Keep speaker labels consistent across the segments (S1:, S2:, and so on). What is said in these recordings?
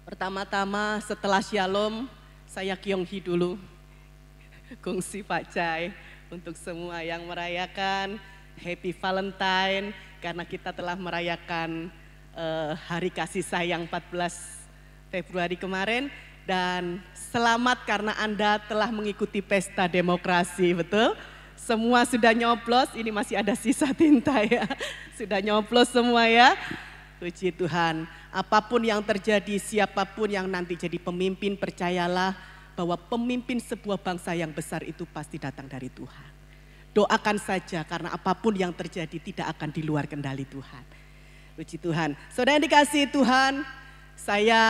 S1: Pertama-tama setelah Shalom, saya Kyonghi dulu. Gongsi Pak Jai untuk semua yang merayakan Happy Valentine karena kita telah merayakan Hari Kasih Sayang 14 Februari kemarin dan selamat karena Anda telah mengikuti pesta demokrasi, betul? Semua sudah nyoblos, ini masih ada sisa tinta ya. Sudah nyoblos semua ya. Puji Tuhan, apapun yang terjadi, siapapun yang nanti jadi pemimpin, percayalah bahwa pemimpin sebuah bangsa yang besar itu pasti datang dari Tuhan. Doakan saja karena apapun yang terjadi tidak akan di luar kendali Tuhan. Puji Tuhan. Saudara yang dikasihi Tuhan, saya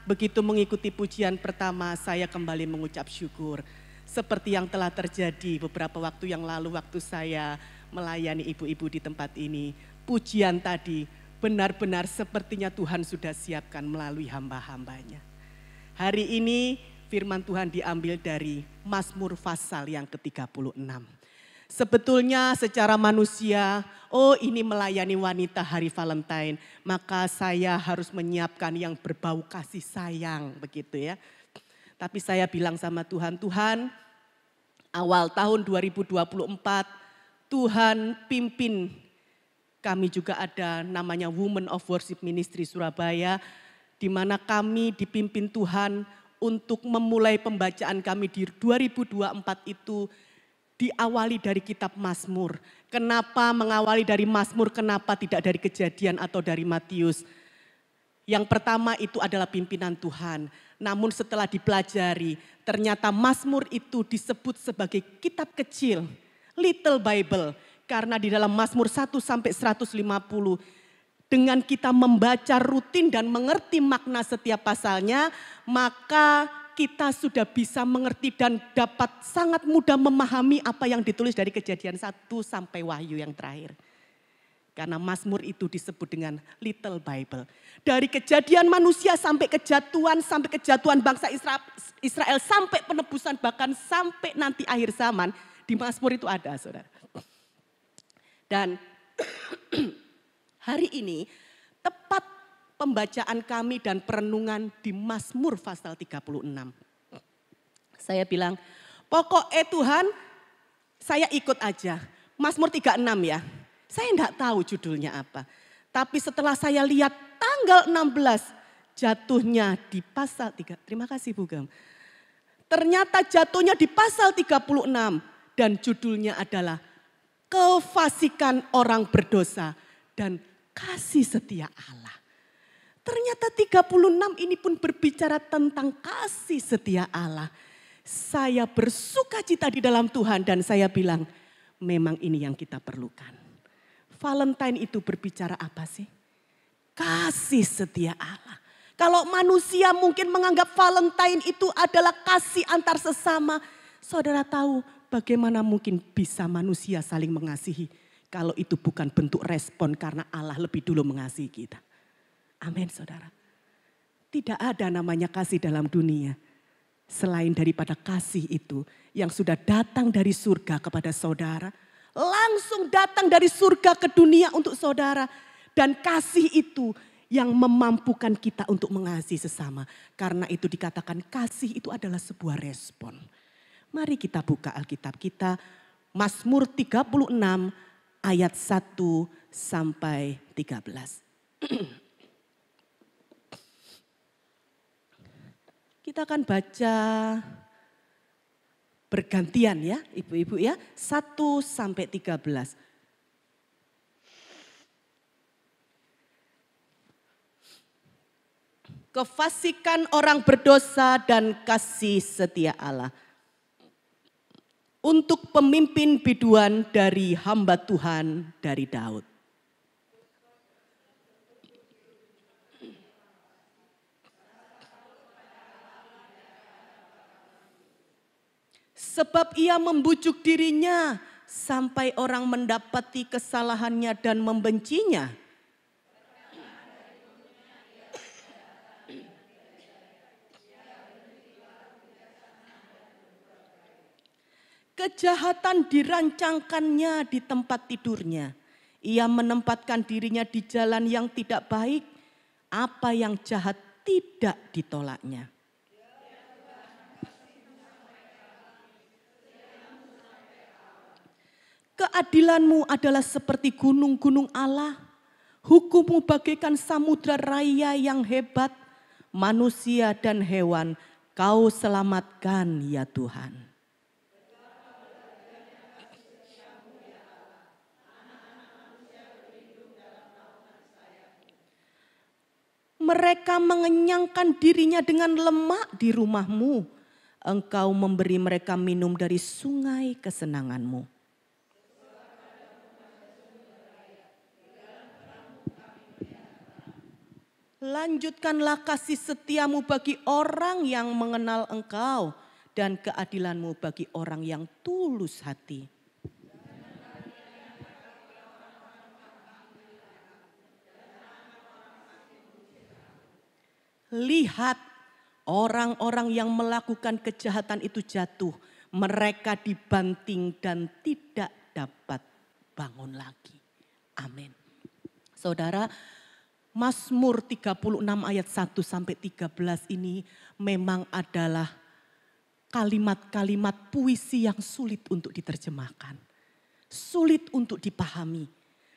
S1: begitu mengikuti pujian pertama, saya kembali mengucap syukur. Seperti yang telah terjadi beberapa waktu yang lalu waktu saya melayani ibu-ibu di tempat ini. Pujian tadi benar-benar sepertinya Tuhan sudah siapkan melalui hamba-hambanya. Hari ini firman Tuhan diambil dari Mazmur pasal yang ke-36. Sebetulnya secara manusia, ini melayani wanita hari Valentine, maka saya harus menyiapkan yang berbau kasih sayang begitu ya. Tapi saya bilang sama Tuhan, Tuhan awal tahun 2024 Tuhan pimpin. Kami juga ada namanya Women of Worship Ministry Surabaya, di mana kami dipimpin Tuhan untuk memulai pembacaan kami di 2024 itu diawali dari kitab Mazmur. Kenapa mengawali dari Mazmur, kenapa tidak dari Kejadian atau dari Matius? Yang pertama itu adalah pimpinan Tuhan. Namun setelah dipelajari, ternyata Mazmur itu disebut sebagai kitab kecil, Little Bible. Karena di dalam Mazmur 1 sampai 150 dengan kita membaca rutin dan mengerti makna setiap pasalnya, maka kita sudah bisa mengerti dan dapat sangat mudah memahami apa yang ditulis dari Kejadian 1 sampai Wahyu yang terakhir. Karena Mazmur itu disebut dengan Little Bible. Dari kejadian manusia sampai kejatuhan bangsa Israel sampai penebusan bahkan sampai nanti akhir zaman di Mazmur itu ada, saudara. Dan hari ini tepat pembacaan kami dan perenungan di Mazmur pasal 36. Saya bilang, pokoknya Tuhan saya ikut aja. Mazmur 36 ya. Saya enggak tahu judulnya apa. Tapi setelah saya lihat tanggal 16 jatuhnya di pasal 3. Terima kasih Bu Gam. Ternyata jatuhnya di pasal 36 dan judulnya adalah kefasikan orang berdosa dan kasih setia Allah. Ternyata 36 ini pun berbicara tentang kasih setia Allah. Saya bersuka cita di dalam Tuhan dan saya bilang memang ini yang kita perlukan. Valentine itu berbicara apa sih? Kasih setia Allah. Kalau manusia mungkin menganggap Valentine itu adalah kasih antar sesama. Saudara tahu bagaimana mungkin bisa manusia saling mengasihi kalau itu bukan bentuk respon karena Allah lebih dulu mengasihi kita. Amin saudara. Tidak ada namanya kasih dalam dunia selain daripada kasih itu yang sudah datang dari surga kepada saudara. Langsung datang dari surga ke dunia untuk saudara. Dan kasih itu yang memampukan kita untuk mengasihi sesama. Karena itu dikatakan kasih itu adalah sebuah respon. Mari kita buka Alkitab kita, Mazmur 36 ayat 1 sampai 13. Kita akan baca bergantian ya ibu-ibu ya, 1 sampai 13. Kefasikan orang berdosa dan kasih setia Allah. Untuk pemimpin biduan dari hamba Tuhan dari Daud. Sebab ia membujuk dirinya sampai orang mendapati kesalahannya dan membencinya. Kejahatan dirancangkannya di tempat tidurnya. Ia menempatkan dirinya di jalan yang tidak baik. Apa yang jahat tidak ditolaknya. Keadilanmu adalah seperti gunung-gunung Allah, hukummu bagaikan samudra raya yang hebat, manusia dan hewan kau selamatkan ya Tuhan. Mereka mengenyangkan dirinya dengan lemak di rumahmu, engkau memberi mereka minum dari sungai kesenanganmu. Lanjutkanlah kasih setiamu bagi orang yang mengenal engkau dan keadilanmu bagi orang yang tulus hati. Lihat, orang-orang yang melakukan kejahatan itu jatuh, mereka dibanting dan tidak dapat bangun lagi. Amin. Saudara, Mazmur 36 ayat 1 sampai 13 ini memang adalah kalimat-kalimat puisi yang sulit untuk diterjemahkan. Sulit untuk dipahami.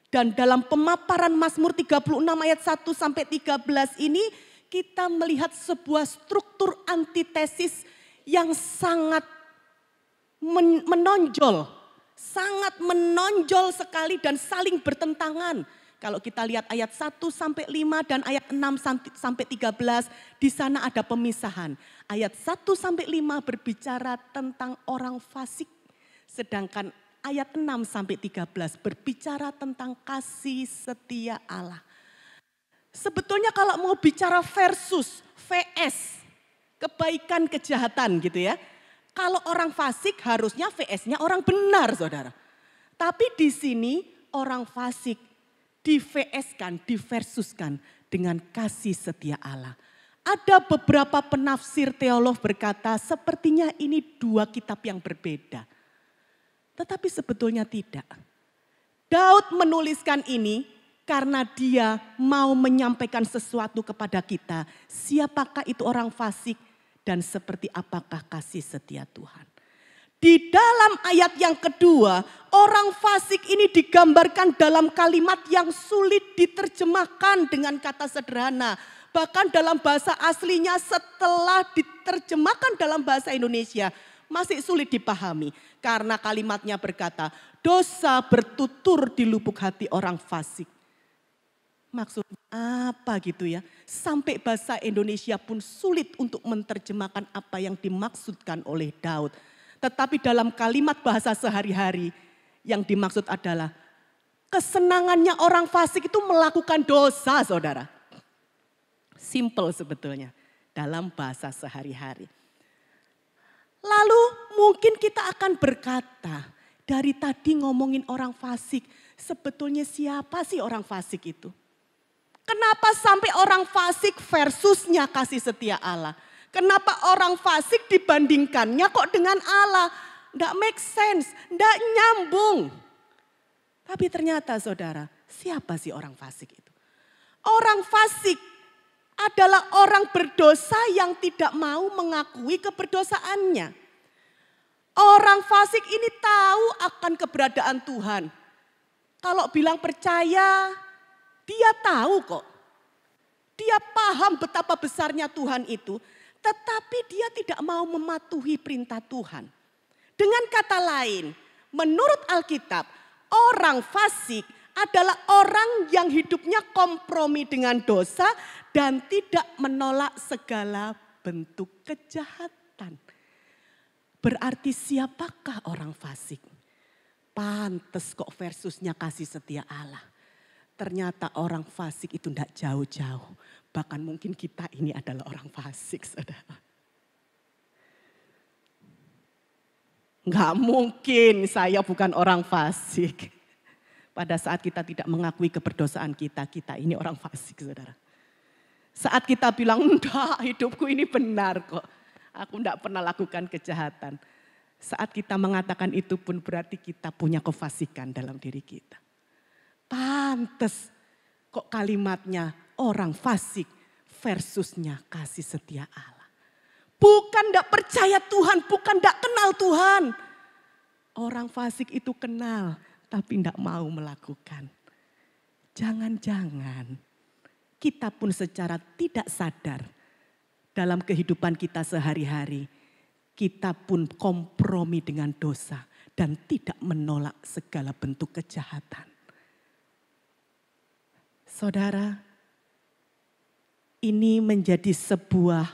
S1: Dan dalam pemaparan Mazmur 36 ayat 1 sampai 13 ini kita melihat sebuah struktur antitesis yang sangat menonjol. Sangat menonjol sekali dan saling bertentangan. Kalau kita lihat ayat 1 sampai 5 dan ayat 6 sampai 13, di sana ada pemisahan. Ayat 1 sampai 5 berbicara tentang orang fasik, sedangkan ayat 6 sampai 13 berbicara tentang kasih setia Allah. Sebetulnya kalau mau bicara versus, VS, kebaikan kejahatan gitu ya. Kalau orang fasik harusnya VS-nya orang benar, saudara. Tapi di sini orang fasik di-VS-kan, diversuskan dengan kasih setia Allah. Ada beberapa penafsir teolog berkata sepertinya ini dua kitab yang berbeda. Tetapi sebetulnya tidak. Daud menuliskan ini karena dia mau menyampaikan sesuatu kepada kita. Siapakah itu orang fasik dan seperti apakah kasih setia Tuhan. Di dalam ayat yang kedua, orang fasik ini digambarkan dalam kalimat yang sulit diterjemahkan dengan kata sederhana. Bahkan dalam bahasa aslinya setelah diterjemahkan dalam bahasa Indonesia masih sulit dipahami. Karena kalimatnya berkata, dosa bertutur di lubuk hati orang fasik. Maksudnya apa gitu ya? Sampai bahasa Indonesia pun sulit untuk menerjemahkan apa yang dimaksudkan oleh Daud. Tetapi dalam kalimat bahasa sehari-hari yang dimaksud adalah kesenangannya orang fasik itu melakukan dosa, saudara. Simple sebetulnya dalam bahasa sehari-hari. Lalu mungkin kita akan berkata, dari tadi ngomongin orang fasik, sebetulnya siapa sih orang fasik itu? Kenapa sampai orang fasik versusnya kasih setia Allah? Kenapa orang fasik dibandingkannya kok dengan Allah? Nggak make sense, nggak nyambung. Tapi ternyata saudara, siapa sih orang fasik itu? Orang fasik adalah orang berdosa yang tidak mau mengakui keberdosaannya. Orang fasik ini tahu akan keberadaan Tuhan. Kalau bilang percaya, dia tahu kok. Dia paham betapa besarnya Tuhan itu. Tetapi dia tidak mau mematuhi perintah Tuhan. Dengan kata lain, menurut Alkitab, orang fasik adalah orang yang hidupnya kompromi dengan dosa dan tidak menolak segala bentuk kejahatan. Berarti siapakah orang fasik? Pantes kok versusnya kasih setia Allah. Ternyata orang fasik itu tidak jauh-jauh. Bahkan mungkin kita ini adalah orang fasik, saudara. Enggak mungkin saya bukan orang fasik. Pada saat kita tidak mengakui keberdosaan kita, kita ini orang fasik, saudara. Saat kita bilang, enggak, hidupku ini benar kok. Aku enggak pernah lakukan kejahatan. Saat kita mengatakan itu pun berarti kita punya kefasikan dalam diri kita. Pantes kok kalimatnya orang fasik versusnya kasih setia Allah. Bukan tidak percaya Tuhan, bukan tidak kenal Tuhan. Orang fasik itu kenal tapi tidak mau melakukan. Jangan-jangan kita pun secara tidak sadar dalam kehidupan kita sehari-hari, kita pun kompromi dengan dosa dan tidak menolak segala bentuk kejahatan. Saudara, ini menjadi sebuah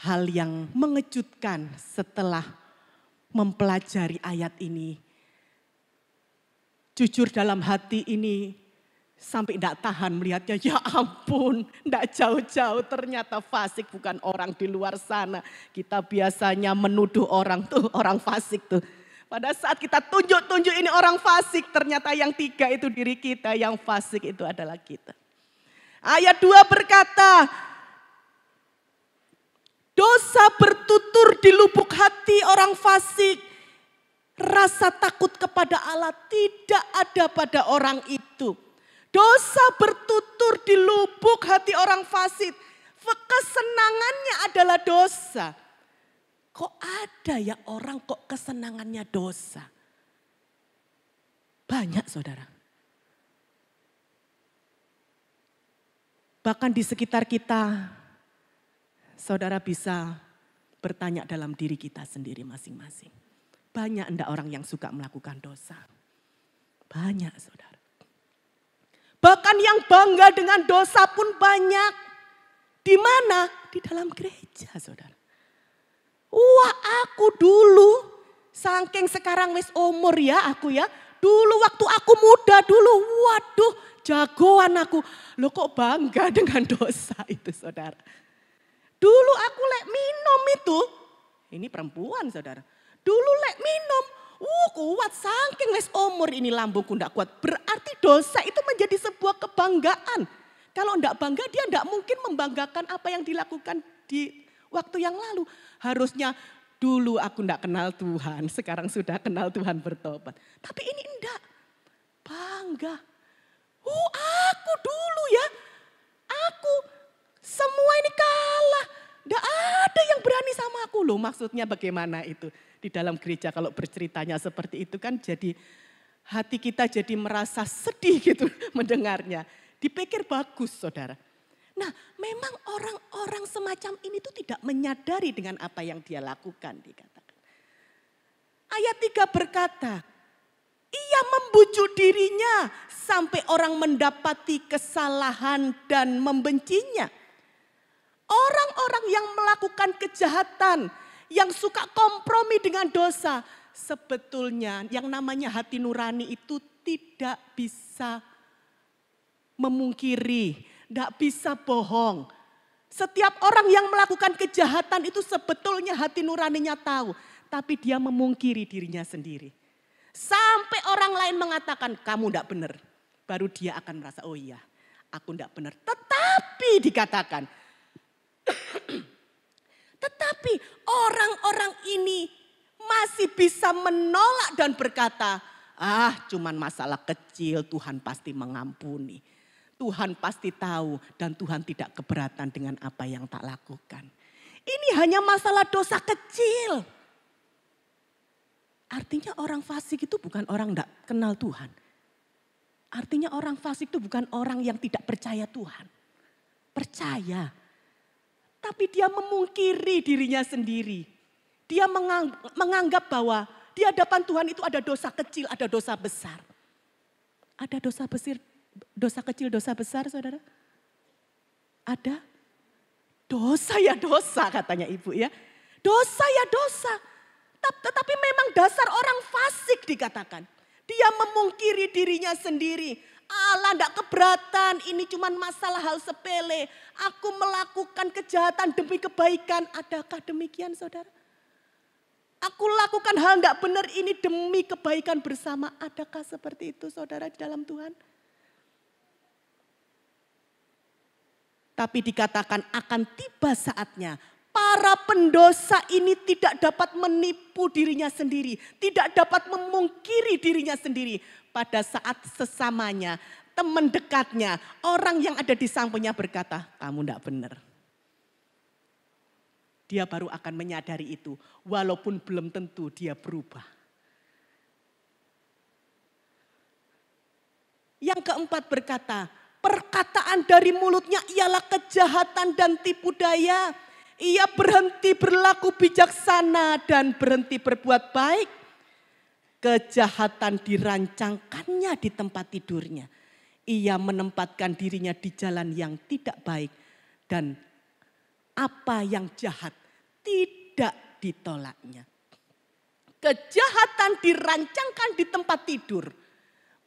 S1: hal yang mengejutkan setelah mempelajari ayat ini. Jujur dalam hati ini sampai tidak tahan melihatnya, ya ampun, tidak jauh-jauh ternyata fasik bukan orang di luar sana. Kita biasanya menuduh orang tuh, orang fasik tuh. Pada saat kita tunjuk-tunjuk ini orang fasik, ternyata yang tiga itu diri kita, yang fasik itu adalah kita. Ayat 2 berkata, dosa bertutur di lubuk hati orang fasik. Rasa takut kepada Allah tidak ada pada orang itu. Dosa bertutur di lubuk hati orang fasik. Kesenangannya adalah dosa. Kok ada ya orang kok kesenangannya dosa? Banyak saudara. Bahkan di sekitar kita, saudara bisa bertanya dalam diri kita sendiri masing-masing. Banyak enggak orang yang suka melakukan dosa? Banyak saudara. Bahkan yang bangga dengan dosa pun banyak. Di mana? Di dalam gereja saudara. Wah aku dulu, saking sekarang wis umur ya aku ya. Dulu waktu aku muda dulu, waduh jagoan aku. Loh kok bangga dengan dosa itu saudara. Dulu aku lek minum itu, ini perempuan saudara. Dulu lek minum, kuat saking wis umur ini lambungku ndak kuat. Berarti dosa itu menjadi sebuah kebanggaan. Kalau ndak bangga dia ndak mungkin membanggakan apa yang dilakukan di waktu yang lalu. Harusnya dulu aku ndak kenal Tuhan, sekarang sudah kenal Tuhan bertobat. Tapi ini enggak, bangga. Aku dulu ya, aku semua ini kalah. Ndak ada yang berani sama aku loh, maksudnya bagaimana itu. Di dalam gereja kalau berceritanya seperti itu kan jadi hati kita jadi merasa sedih gitu mendengarnya. Dipikir bagus saudara. Nah memang orang-orang semacam ini tuh tidak menyadari dengan apa yang dia lakukan dikatakan. Ayat 3 berkata, ia membujuk dirinya sampai orang mendapati kesalahan dan membencinya. Orang-orang yang melakukan kejahatan, yang suka kompromi dengan dosa, sebetulnya yang namanya hati nurani itu tidak bisa memungkiri, tidak bisa bohong. Setiap orang yang melakukan kejahatan itu sebetulnya hati nuraninya tahu. Tapi dia memungkiri dirinya sendiri. Sampai orang lain mengatakan kamu tidak benar. Baru dia akan merasa oh iya aku tidak benar. Tetapi dikatakan. Tetapi orang-orang ini masih bisa menolak dan berkata, cuman masalah kecil Tuhan pasti mengampuni. Tuhan pasti tahu dan Tuhan tidak keberatan dengan apa yang tak lakukan. Ini hanya masalah dosa kecil. Artinya orang fasik itu bukan orang tidak kenal Tuhan. Artinya orang fasik itu bukan orang yang tidak percaya Tuhan. Percaya. Tapi dia memungkiri dirinya sendiri. Dia menganggap bahwa di hadapan Tuhan itu ada dosa kecil, ada dosa besar. Ada dosa besar. Dosa kecil, dosa besar saudara? Ada? Dosa ya dosa katanya ibu ya. Dosa ya dosa. Tetapi memang dasar orang fasik dikatakan. Dia memungkiri dirinya sendiri. Allah tidak keberatan, ini cuma masalah hal sepele. Aku melakukan kejahatan demi kebaikan. Adakah demikian saudara? Aku lakukan hal tidak benar ini demi kebaikan bersama. Adakah seperti itu saudara di dalam Tuhan? Tapi dikatakan akan tiba saatnya para pendosa ini tidak dapat menipu dirinya sendiri, tidak dapat memungkiri dirinya sendiri. Pada saat sesamanya, teman dekatnya, orang yang ada di sampingnya berkata, kamu tidak benar. Dia baru akan menyadari itu, walaupun belum tentu dia berubah. Yang keempat berkata, perkataan dari mulutnya ialah kejahatan dan tipu daya. Ia berhenti berlaku bijaksana dan berhenti berbuat baik. Kejahatan dirancangkannya di tempat tidurnya. Ia menempatkan dirinya di jalan yang tidak baik. Dan apa yang jahat tidak ditolaknya. Kejahatan dirancangkan di tempat tidur.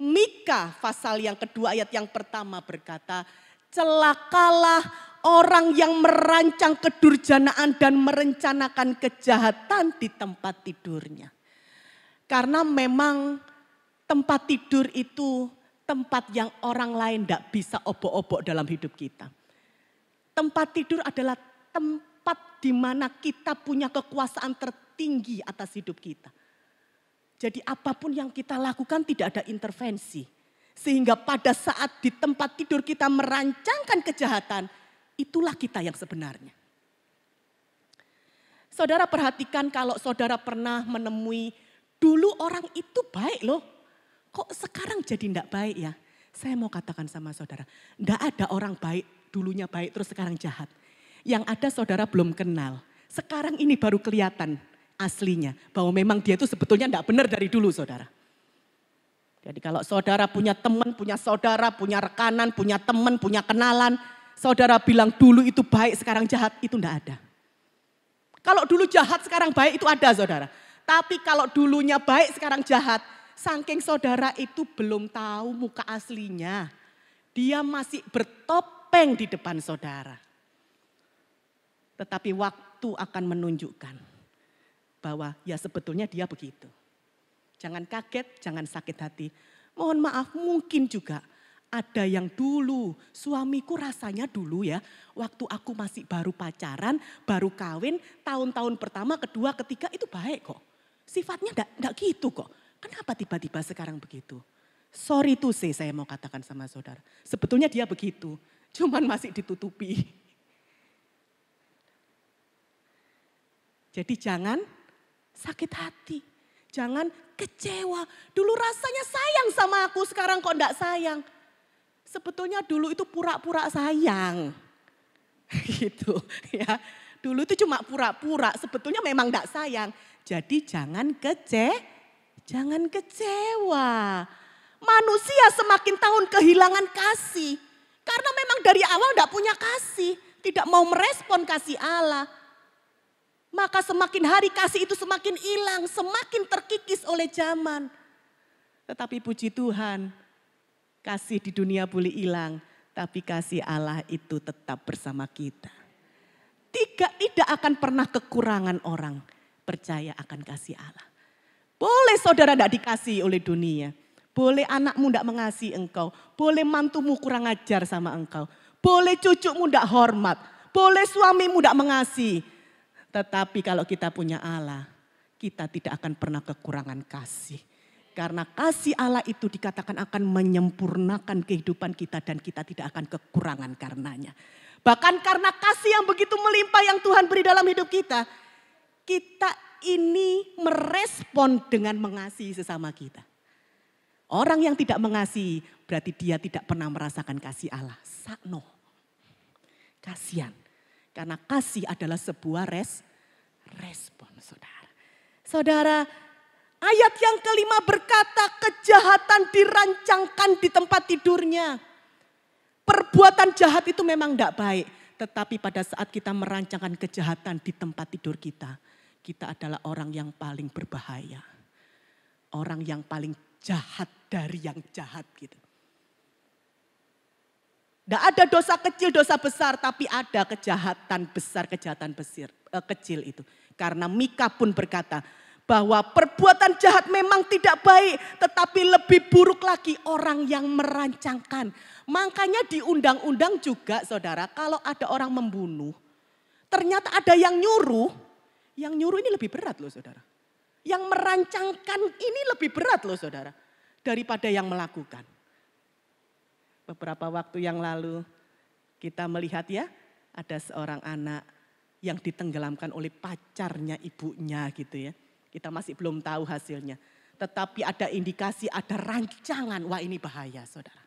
S1: Mika pasal yang kedua ayat yang pertama berkata, celakalah orang yang merancang kedurjanaan dan merencanakan kejahatan di tempat tidurnya. Karena memang tempat tidur itu tempat yang orang lain tidak bisa obok-obok dalam hidup kita. Tempat tidur adalah tempat di mana kita punya kekuasaan tertinggi atas hidup kita. Jadi apapun yang kita lakukan tidak ada intervensi. Sehingga pada saat di tempat tidur kita merancangkan kejahatan, itulah kita yang sebenarnya. Saudara perhatikan kalau saudara pernah menemui, dulu orang itu baik loh. Kok sekarang jadi tidak baik ya? Saya mau katakan sama saudara, tidak ada orang baik, dulunya baik terus sekarang jahat. Yang ada saudara belum kenal. Sekarang ini baru kelihatan aslinya. Bahwa memang dia itu sebetulnya tidak benar dari dulu saudara. Jadi kalau saudara punya teman, punya saudara, punya rekanan, punya teman, punya kenalan. Saudara bilang dulu itu baik sekarang jahat, itu tidak ada. Kalau dulu jahat sekarang baik itu ada saudara. Tapi kalau dulunya baik sekarang jahat. Saking saudara itu belum tahu muka aslinya. Dia masih bertopeng di depan saudara. Tetapi waktu akan menunjukkan bahwa ya sebetulnya dia begitu. Jangan kaget, jangan sakit hati. Mohon maaf mungkin juga ada yang dulu, suamiku rasanya dulu ya. Waktu aku masih baru pacaran, baru kawin, tahun-tahun pertama, kedua, ketiga itu baik kok. Sifatnya enggak gitu kok. Kenapa tiba-tiba sekarang begitu? Sorry to say saya mau katakan sama saudara. Sebetulnya dia begitu, cuman masih ditutupi. Jadi jangan sakit hati, jangan kecewa. Dulu rasanya sayang sama aku, sekarang kok enggak sayang. Sebetulnya dulu itu pura-pura sayang. Gitu ya. Dulu itu cuma pura-pura, sebetulnya memang enggak sayang. Jadi jangan kecewa. Manusia semakin tahun kehilangan kasih. Karena memang dari awal enggak punya kasih, tidak mau merespon kasih Allah. Maka semakin hari kasih itu semakin hilang, semakin terkikis oleh zaman. Tetapi puji Tuhan, kasih di dunia boleh hilang, tapi kasih Allah itu tetap bersama kita. Tidak akan pernah kekurangan orang percaya akan kasih Allah. Boleh saudara tidak dikasih oleh dunia, boleh anakmu tidak mengasihi engkau, boleh mantumu kurang ajar sama engkau, boleh cucumu tidak hormat, boleh suamimu tidak mengasihi. Tetapi kalau kita punya Allah, kita tidak akan pernah kekurangan kasih. Karena kasih Allah itu dikatakan akan menyempurnakan kehidupan kita dan kita tidak akan kekurangan karenanya. Bahkan karena kasih yang begitu melimpah yang Tuhan beri dalam hidup kita, kita ini merespon dengan mengasihi sesama kita. Orang yang tidak mengasihi berarti dia tidak pernah merasakan kasih Allah. Sakno. Kasihan. Karena kasih adalah sebuah respon saudara. Saudara, ayat yang kelima berkata kejahatan dirancangkan di tempat tidurnya. Perbuatan jahat itu memang tidak baik. Tetapi pada saat kita merancangkan kejahatan di tempat tidur kita, kita adalah orang yang paling berbahaya. Orang yang paling jahat dari yang jahat gitu. Tidak ada dosa kecil, dosa besar, tapi ada kejahatan besar, kejahatan kecil itu. Karena Mika pun berkata bahwa perbuatan jahat memang tidak baik, tetapi lebih buruk lagi orang yang merancangkan. Makanya di undang-undang juga saudara, kalau ada orang membunuh, ternyata ada yang nyuruh ini lebih berat loh saudara. Yang merancangkan ini lebih berat loh saudara, daripada yang melakukan. Beberapa waktu yang lalu kita melihat ya, ada seorang anak yang ditenggelamkan oleh pacarnya ibunya gitu ya. Kita masih belum tahu hasilnya. Tetapi ada indikasi, ada rancangan, wah ini bahaya saudara.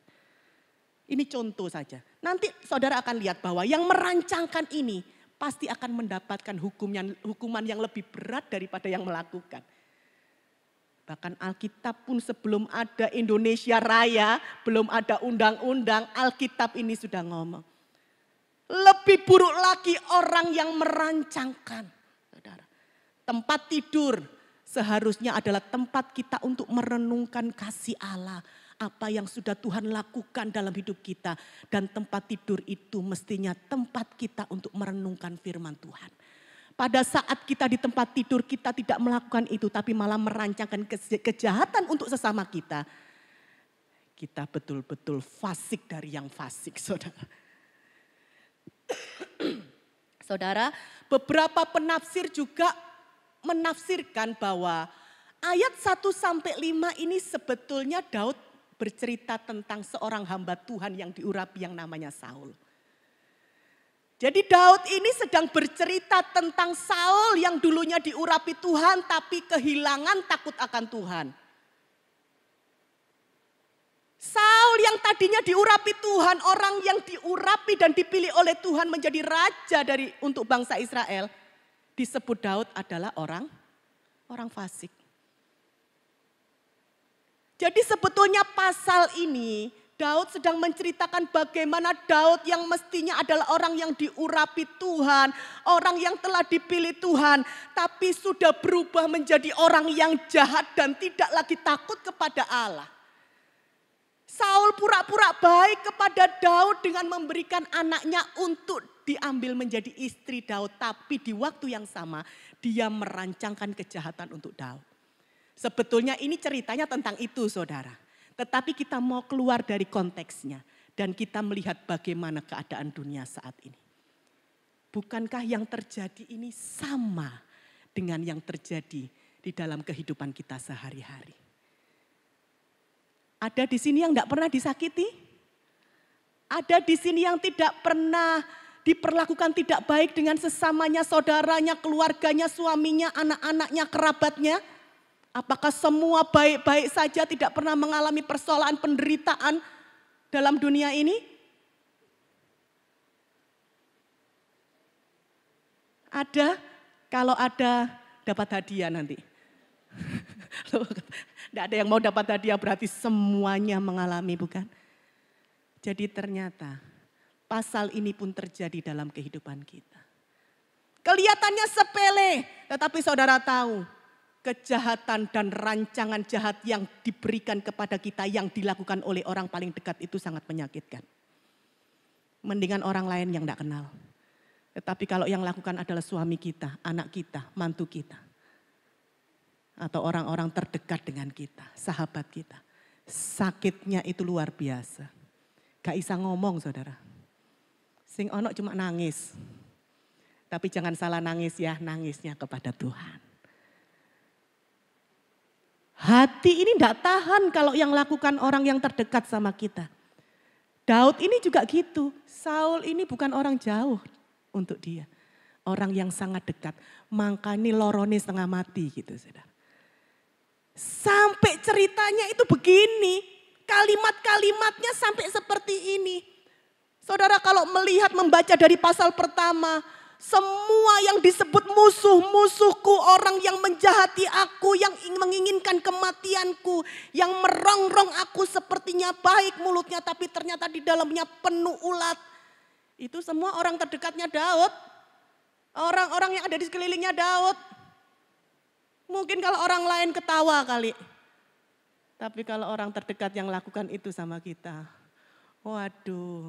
S1: Ini contoh saja. Nanti saudara akan lihat bahwa yang merancangkan ini pasti akan mendapatkan hukuman yang lebih berat daripada yang melakukan. Bahkan Alkitab pun sebelum ada Indonesia Raya, belum ada undang-undang, Alkitab ini sudah ngomong. Lebih buruk lagi orang yang merancangkan. Saudara. Tempat tidur seharusnya adalah tempat kita untuk merenungkan kasih Allah. Apa yang sudah Tuhan lakukan dalam hidup kita. Dan tempat tidur itu mestinya tempat kita untuk merenungkan firman Tuhan. Pada saat kita di tempat tidur kita tidak melakukan itu. Tapi malah merancangkan kejahatan untuk sesama kita. Kita betul-betul fasik dari yang fasik saudara. Saudara, beberapa penafsir juga menafsirkan bahwa ayat 1-5 ini sebetulnya Daud bercerita tentang seorang hamba Tuhan yang diurapi yang namanya Saul. Jadi Daud ini sedang bercerita tentang Saul yang dulunya diurapi Tuhan tapi kehilangan takut akan Tuhan. Saul yang tadinya diurapi Tuhan, orang yang diurapi dan dipilih oleh Tuhan menjadi raja untuk bangsa Israel, disebut Daud adalah orang fasik. Jadi sebetulnya pasal ini Daud sedang menceritakan bagaimana Daud yang mestinya adalah orang yang diurapi Tuhan, orang yang telah dipilih Tuhan, tapi sudah berubah menjadi orang yang jahat dan tidak lagi takut kepada Allah. Saul pura-pura baik kepada Daud dengan memberikan anaknya untuk diambil menjadi istri Daud. Tapi di waktu yang sama dia merancangkan kejahatan untuk Daud. Sebetulnya ini ceritanya tentang itu saudara. Tetapi kita mau keluar dari konteksnya. Dan kita melihat bagaimana keadaan dunia saat ini. Bukankah yang terjadi ini sama dengan yang terjadi di dalam kehidupan kita sehari-hari? Ada di sini yang tidak pernah disakiti? Ada di sini yang tidak pernah diperlakukan tidak baik dengan sesamanya, saudaranya, keluarganya, suaminya, anak-anaknya, kerabatnya? Apakah semua baik-baik saja, tidak pernah mengalami persoalan penderitaan dalam dunia ini? Ada, kalau ada dapat hadiah nanti. Tidak ada yang mau dapat hadiah berarti semuanya mengalami bukan? Jadi ternyata pasal ini pun terjadi dalam kehidupan kita. Kelihatannya sepele, tetapi saudara tahu kejahatan dan rancangan jahat yang diberikan kepada kita yang dilakukan oleh orang paling dekat itu sangat menyakitkan. Mendingan orang lain yang tidak kenal. Tetapi kalau yang lakukan adalah suami kita, anak kita, mantu kita. Atau orang-orang terdekat dengan kita, sahabat kita. Sakitnya itu luar biasa. Gak bisa ngomong saudara. Sing ono cuma nangis. Tapi jangan salah nangis ya, nangisnya kepada Tuhan. Hati ini tidak tahan kalau yang lakukan orang yang terdekat sama kita. Daud ini juga gitu. Saul ini bukan orang jauh untuk dia. Orang yang sangat dekat. Makanya lorone setengah mati gitu saudara. Sampai ceritanya itu begini. Kalimat-kalimatnya sampai seperti ini. Saudara kalau melihat membaca dari pasal pertama. Semua yang disebut musuh-musuhku, orang yang menjahati aku, yang menginginkan kematianku, yang merongrong aku sepertinya baik mulutnya tapi ternyata di dalamnya penuh ulat. Itu semua orang terdekatnya Daud. Orang-orang yang ada di sekelilingnya Daud. Mungkin kalau orang lain ketawa kali. Tapi kalau orang terdekat yang lakukan itu sama kita. Waduh,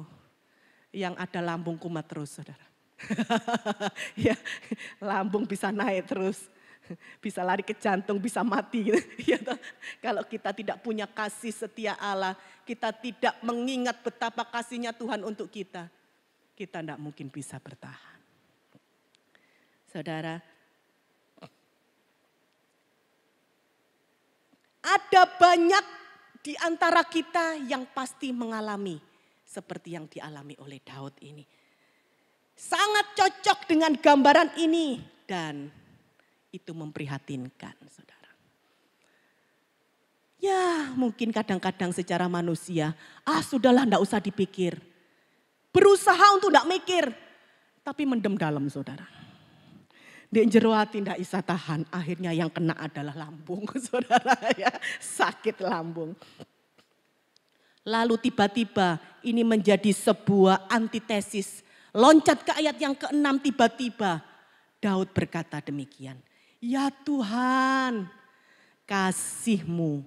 S1: yang ada lambung kumat terus saudara. Ya, lambung bisa naik terus, bisa lari ke jantung, bisa mati gitu. Ya, kalau kita tidak punya kasih setia Allah, kita tidak mengingat betapa kasihnya Tuhan untuk kita tidak mungkin bisa bertahan. Saudara, ada banyak di antara kita yang pasti mengalami seperti yang dialami oleh Daud ini. Sangat cocok dengan gambaran ini dan itu memprihatinkan, saudara. Ya mungkin kadang-kadang secara manusia, sudahlah enggak usah dipikir. Berusaha untuk enggak mikir, tapi mendem dalam, saudara. Di jero hati ndak bisa tahan, akhirnya yang kena adalah lambung, saudara ya, sakit lambung. Lalu tiba-tiba ini menjadi sebuah antitesis. Loncat ke ayat yang ke-6 tiba-tiba Daud berkata demikian. Ya Tuhan, kasih-Mu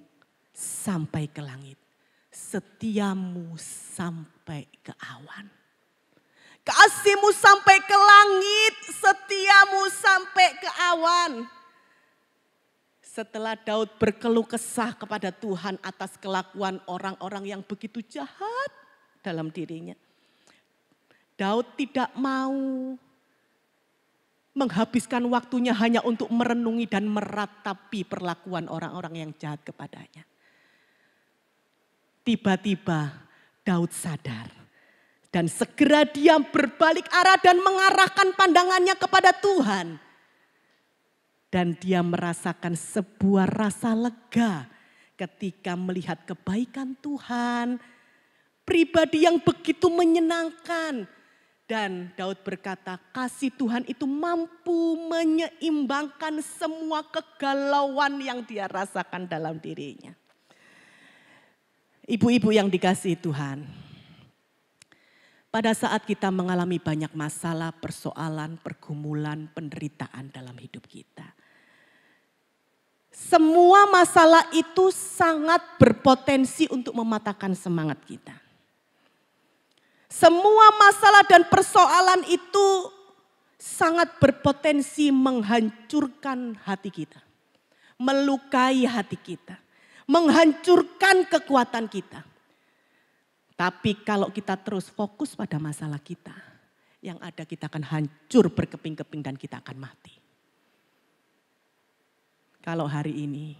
S1: sampai ke langit, setia-Mu sampai ke awan. Kasih-Mu sampai ke langit, setia-Mu sampai ke awan. Setelah Daud berkeluh kesah kepada Tuhan atas kelakuan orang-orang yang begitu jahat dalam dirinya. Daud tidak mau menghabiskan waktunya hanya untuk merenungi dan meratapi perlakuan orang-orang yang jahat kepadanya. Tiba-tiba Daud sadar. Dan segera dia berbalik arah dan mengarahkan pandangannya kepada Tuhan. Dan dia merasakan sebuah rasa lega ketika melihat kebaikan Tuhan. Pribadi yang begitu menyenangkan. Dan Daud berkata, kasih Tuhan itu mampu menyeimbangkan semua kegalauan yang dia rasakan dalam dirinya. Ibu-ibu yang dikasihi Tuhan. Pada saat kita mengalami banyak masalah, persoalan, pergumulan, penderitaan dalam hidup kita. Semua masalah itu sangat berpotensi untuk mematahkan semangat kita. Semua masalah dan persoalan itu sangat berpotensi menghancurkan hati kita. Melukai hati kita. Menghancurkan kekuatan kita. Tapi kalau kita terus fokus pada masalah kita, yang ada kita akan hancur berkeping-keping dan kita akan mati. Kalau hari ini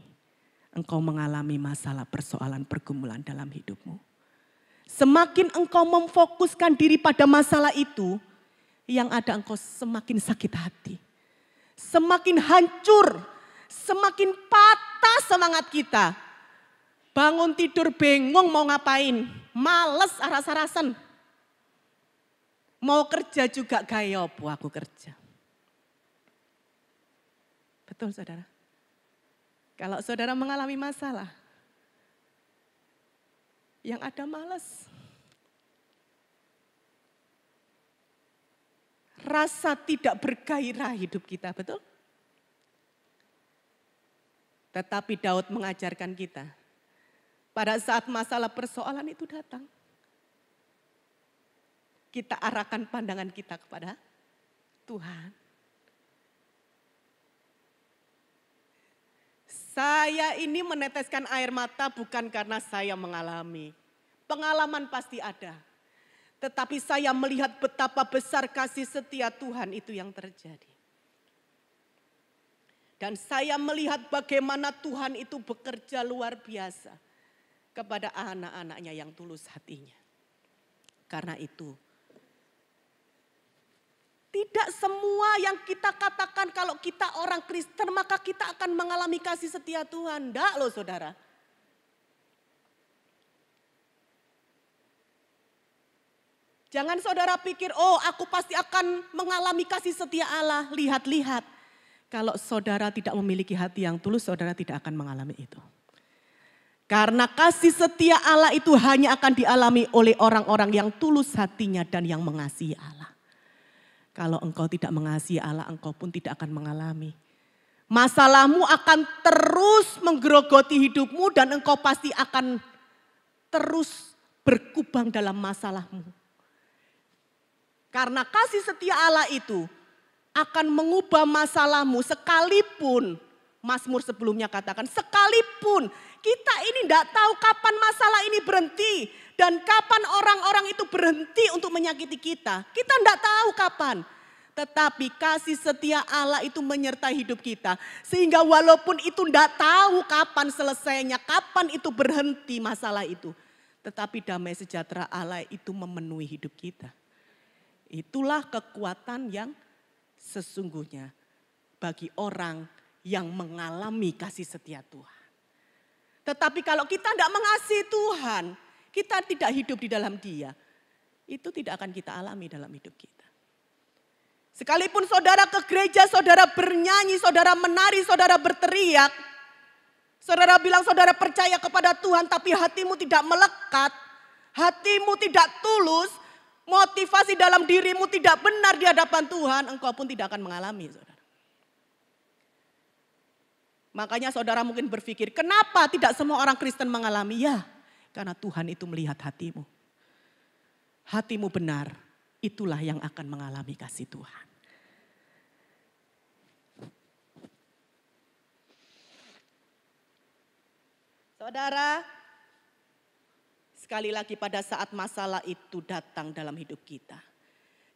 S1: engkau mengalami masalah, persoalan, pergumulan dalam hidupmu. Semakin engkau memfokuskan diri pada masalah itu, yang ada engkau semakin sakit hati. Semakin hancur, semakin patah semangat kita. Bangun tidur bingung mau ngapain, males aras-arasan. Mau kerja juga gaya opo aku kerja. Betul saudara? Kalau saudara mengalami masalah, yang ada males. Rasa tidak bergairah hidup kita, betul? Tetapi Daud mengajarkan kita, pada saat masalah persoalan itu datang, kita arahkan pandangan kita kepada Tuhan. Saya ini meneteskan air mata bukan karena saya mengalami. Pengalaman pasti ada. Tetapi saya melihat betapa besar kasih setia Tuhan itu yang terjadi. Dan saya melihat bagaimana Tuhan itu bekerja luar biasa kepada anak-anaknya yang tulus hatinya. Karena itu, tidak semua yang kita katakan kalau kita orang Kristen maka kita akan mengalami kasih setia Tuhan. Enggak loh saudara. Jangan saudara pikir, aku pasti akan mengalami kasih setia Allah. Lihat-lihat. Kalau saudara tidak memiliki hati yang tulus, saudara tidak akan mengalami itu. Karena kasih setia Allah itu hanya akan dialami oleh orang-orang yang tulus hatinya dan yang mengasihi Allah. Kalau engkau tidak mengasihi Allah, engkau pun tidak akan mengalami. Masalahmu akan terus menggerogoti hidupmu dan engkau pasti akan terus berkubang dalam masalahmu. Karena kasih setia Allah itu akan mengubah masalahmu sekalipun, Mazmur sebelumnya katakan, sekalipun kita ini tidak tahu kapan masalah ini berhenti dan kapan orang-orang itu berhenti untuk menyakiti kita. Kita tidak tahu kapan. Tetapi kasih setia Allah itu menyertai hidup kita. Sehingga walaupun itu tidak tahu kapan selesainya, kapan itu berhenti masalah itu. Tetapi damai sejahtera Allah itu memenuhi hidup kita. Itulah kekuatan yang sesungguhnya bagi orang yang mengalami kasih setia Tuhan. Tetapi kalau kita tidak mengasihi Tuhan, kita tidak hidup di dalam Dia, itu tidak akan kita alami dalam hidup kita. Sekalipun saudara ke gereja, saudara bernyanyi, saudara menari, saudara berteriak. Saudara bilang saudara percaya kepada Tuhan tapi hatimu tidak melekat. Hatimu tidak tulus, motivasi dalam dirimu tidak benar di hadapan Tuhan. Engkau pun tidak akan mengalami saudara. Makanya saudara mungkin berpikir kenapa tidak semua orang Kristen mengalami? Ya karena Tuhan itu melihat hatimu. Hatimu benar, itulah yang akan mengalami kasih Tuhan. Saudara, sekali lagi pada saat masalah itu datang dalam hidup kita.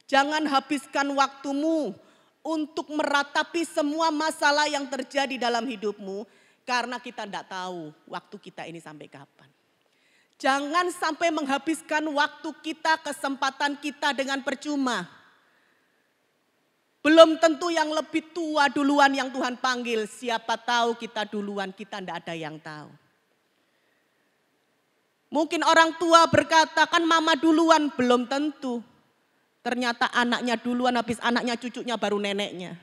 S1: Jangan habiskan waktumu untuk meratapi semua masalah yang terjadi dalam hidupmu. Karena kita tidak tahu waktu kita ini sampai kapan. Jangan sampai menghabiskan waktu kita, kesempatan kita dengan percuma. Belum tentu yang lebih tua duluan yang Tuhan panggil. Siapa tahu kita duluan, kita tidak ada yang tahu. Mungkin orang tua berkata, kan mama duluan, belum tentu. Ternyata anaknya duluan, habis anaknya cucunya baru neneknya.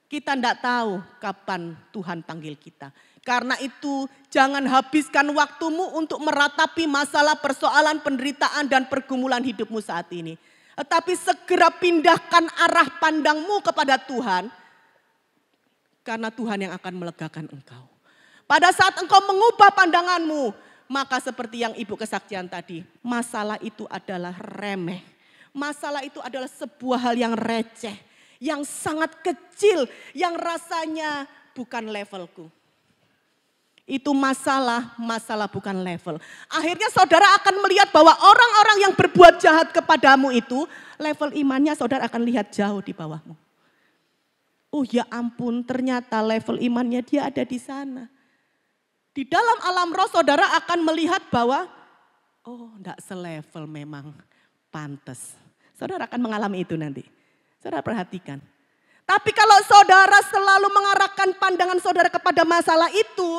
S1: Kita tidak tahu kapan Tuhan panggil kita. Karena itu jangan habiskan waktumu untuk meratapi masalah, persoalan, penderitaan dan pergumulan hidupmu saat ini. Tetapi segera pindahkan arah pandangmu kepada Tuhan. Karena Tuhan yang akan melegakan engkau. Pada saat engkau mengubah pandanganmu, maka seperti yang Ibu kesaksian tadi, masalah itu adalah remeh. Masalah itu adalah sebuah hal yang receh, yang sangat kecil, yang rasanya bukan levelku. Itu masalah bukan level. Akhirnya saudara akan melihat bahwa orang-orang yang berbuat jahat kepadamu itu, level imannya saudara akan lihat jauh di bawahmu. Oh ya ampun, ternyata level imannya dia ada di sana. Di dalam alam roh saudara akan melihat bahwa oh enggak selevel memang, pantas. Saudara akan mengalami itu nanti. Saudara perhatikan. Tapi kalau saudara selalu mengarahkan pandangan saudara kepada masalah itu,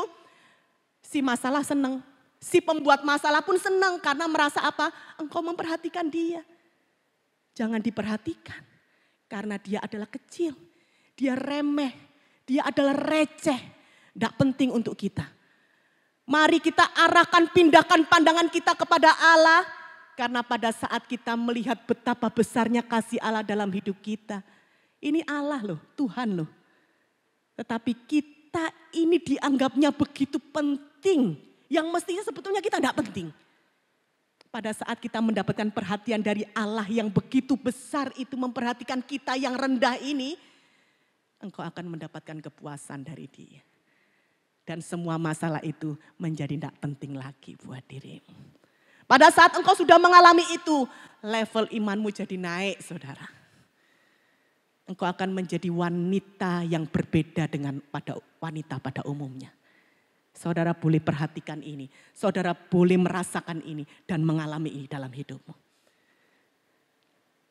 S1: si masalah senang. Si pembuat masalah pun senang karena merasa apa? Engkau memperhatikan dia. Jangan diperhatikan karena dia adalah kecil. Dia remeh, dia adalah receh. Enggak penting untuk kita. Mari kita arahkan, pindahkan pandangan kita kepada Allah. Karena pada saat kita melihat betapa besarnya kasih Allah dalam hidup kita. Ini Allah loh, Tuhan loh. Tetapi kita ini dianggapnya begitu penting. Yang mestinya sebetulnya kita tidak penting. Pada saat kita mendapatkan perhatian dari Allah yang begitu besar itu memperhatikan kita yang rendah ini. Engkau akan mendapatkan kepuasan dari Dia. Dan semua masalah itu menjadi tidak penting lagi buat dirimu. Pada saat engkau sudah mengalami itu, level imanmu jadi naik saudara. Engkau akan menjadi wanita yang berbeda dengan pada wanita pada umumnya. Saudara boleh perhatikan ini, saudara boleh merasakan ini dan mengalami ini dalam hidupmu.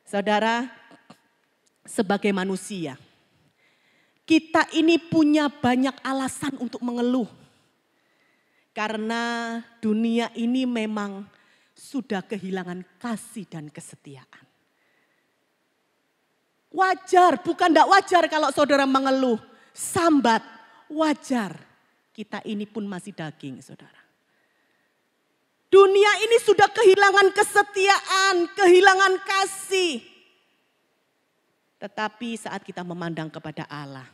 S1: Saudara, sebagai manusia, kita ini punya banyak alasan untuk mengeluh. Karena dunia ini memang sudah kehilangan kasih dan kesetiaan. Wajar, bukan tidak wajar kalau saudara mengeluh. Sambat, wajar. Kita ini pun masih daging saudara. Dunia ini sudah kehilangan kesetiaan, kehilangan kasih. Tetapi saat kita memandang kepada Allah,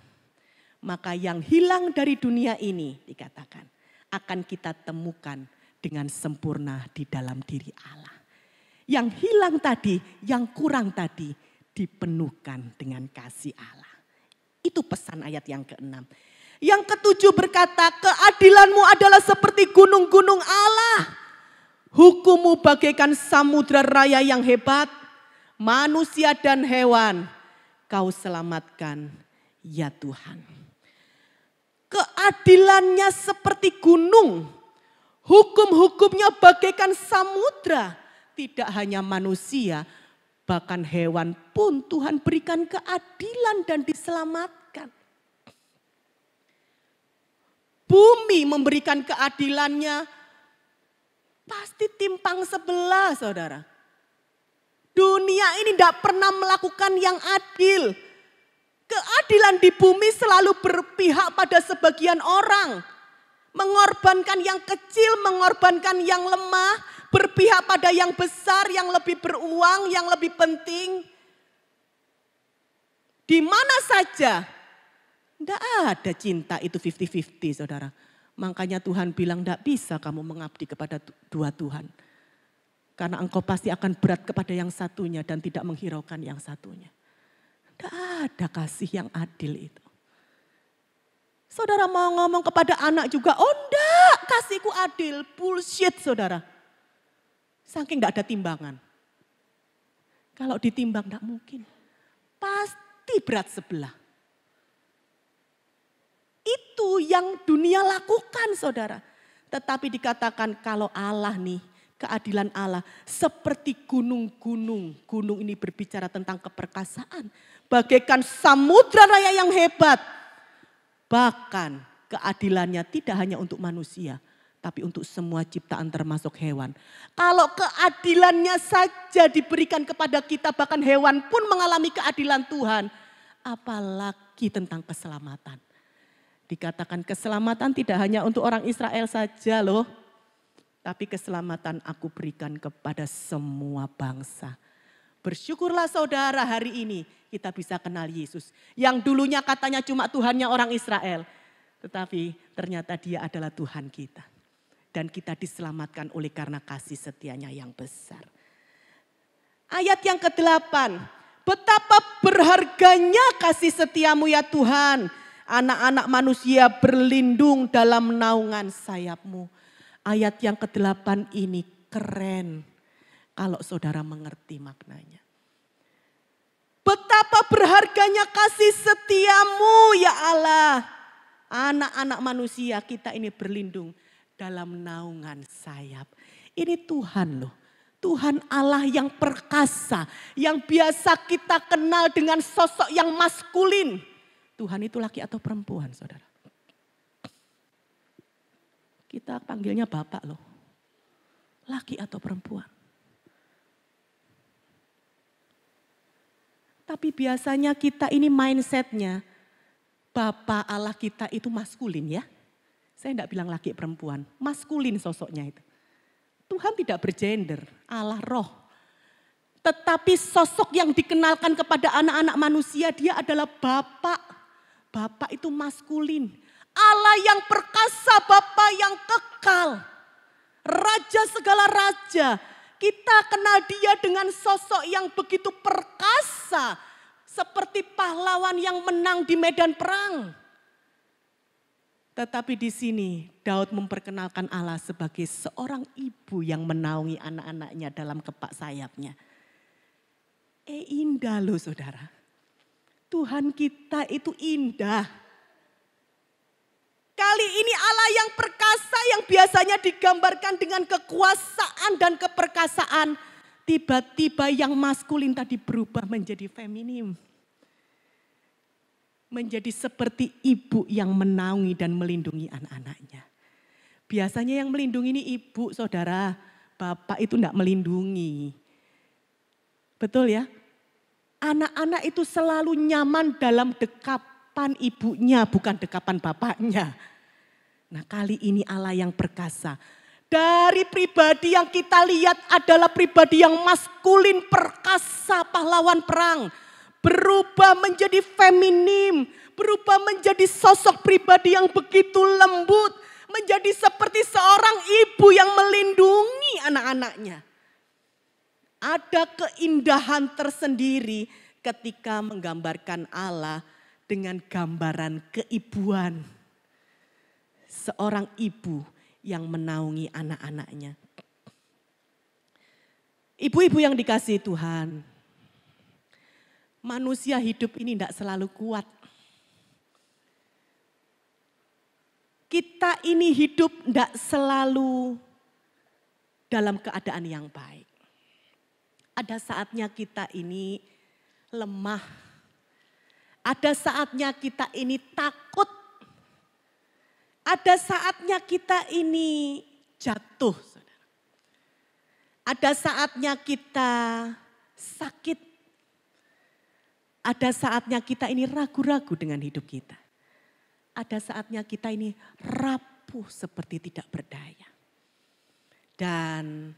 S1: maka yang hilang dari dunia ini dikatakan akan kita temukan dengan sempurna di dalam diri Allah. Yang hilang tadi, yang kurang tadi dipenuhkan dengan kasih Allah. Itu pesan ayat yang ke-6. Yang ke-7 berkata, keadilanmu adalah seperti gunung-gunung Allah. Hukummu bagaikan samudra raya yang hebat. manusia dan hewan Kau selamatkan ya Tuhan. Keadilannya seperti gunung, hukum-hukumnya bagaikan samudra. Tidak hanya manusia, bahkan hewan pun Tuhan berikan keadilan dan diselamatkan. Bumi memberikan keadilannya pasti timpang sebelah, saudara. Dunia ini tidak pernah melakukan yang adil. Keadilan di bumi selalu berpihak pada sebagian orang. Mengorbankan yang kecil, mengorbankan yang lemah, berpihak pada yang besar, yang lebih beruang, yang lebih penting. Di mana saja, tidak ada cinta itu 50-50 saudara. Makanya Tuhan bilang tidak bisa kamu mengabdi kepada dua Tuhan. Karena engkau pasti akan berat kepada yang satunya dan tidak menghiraukan yang satunya. Tidak ada kasih yang adil itu. Saudara mau ngomong kepada anak juga, oh enggak kasihku adil. Bullshit saudara. Saking enggak ada timbangan. Kalau ditimbang enggak mungkin. Pasti berat sebelah. Itu yang dunia lakukan saudara. Tetapi dikatakan kalau Allah nih, keadilan Allah seperti gunung-gunung. Gunung ini berbicara tentang keperkasaan. Bagaikan samudra raya yang hebat. Bahkan keadilannya tidak hanya untuk manusia. Tapi untuk semua ciptaan termasuk hewan. Kalau keadilannya saja diberikan kepada kita, bahkan hewan pun mengalami keadilan Tuhan. Apalagi tentang keselamatan. Dikatakan keselamatan tidak hanya untuk orang Israel saja loh. Tapi keselamatan aku berikan kepada semua bangsa. Bersyukurlah saudara hari ini kita bisa kenal Yesus. Yang dulunya katanya cuma Tuhannya orang Israel. Tetapi ternyata dia adalah Tuhan kita. Dan kita diselamatkan oleh karena kasih setianya yang besar. Ayat yang ke-8. Betapa berharganya kasih setiamu ya Tuhan. Anak-anak manusia berlindung dalam naungan sayapmu. Ayat yang ke-8 ini keren. Kalau saudara mengerti maknanya. Betapa berharganya kasih setiamu ya Allah. Anak-anak manusia kita ini berlindung dalam naungan sayap. Ini Tuhan loh. Tuhan Allah yang perkasa. Yang biasa kita kenal dengan sosok yang maskulin. Tuhan itu laki atau perempuan saudara? Kita panggilnya Bapak loh. Laki atau perempuan? Tapi biasanya kita ini mindsetnya. Bapak Allah kita itu maskulin ya. Saya tidak bilang laki perempuan. Maskulin sosoknya itu. Tuhan tidak bergender. Allah roh. Tetapi sosok yang dikenalkan kepada anak-anak manusia dia adalah Bapak. Bapak itu maskulin. Allah yang perkasa, Bapa yang kekal. Raja segala raja. Kita kenal dia dengan sosok yang begitu perkasa. Seperti pahlawan yang menang di medan perang. Tetapi di sini Daud memperkenalkan Allah sebagai seorang ibu yang menaungi anak-anaknya dalam kepak sayapnya. Indah loh saudara. Tuhan kita itu indah. Kali ini Allah yang perkasa yang biasanya digambarkan dengan kekuasaan dan keperkasaan. Tiba-tiba yang maskulin tadi berubah menjadi feminim. Menjadi seperti ibu yang menaungi dan melindungi anak-anaknya. Biasanya yang melindungi ini ibu saudara. Bapak itu tidak melindungi. Betul ya? Anak-anak itu selalu nyaman dalam dekapan ibunya, bukan dekapan bapaknya. Nah kali ini Allah yang perkasa. Dari pribadi yang kita lihat adalah pribadi yang maskulin, perkasa, pahlawan perang. Berubah menjadi feminim, berubah menjadi sosok pribadi yang begitu lembut. Menjadi seperti seorang ibu yang melindungi anak-anaknya. Ada keindahan tersendiri ketika menggambarkan Allah dengan gambaran keibuan. Seorang ibu yang menaungi anak-anaknya. Ibu-ibu yang dikasihi Tuhan. Manusia hidup ini tidak selalu kuat. Kita ini hidup tidak selalu dalam keadaan yang baik. Ada saatnya kita ini lemah. Ada saatnya kita ini takut. Ada saatnya kita ini jatuh. Saudara. Ada saatnya kita sakit. Ada saatnya kita ini ragu-ragu dengan hidup kita. Ada saatnya kita ini rapuh seperti tidak berdaya. Dan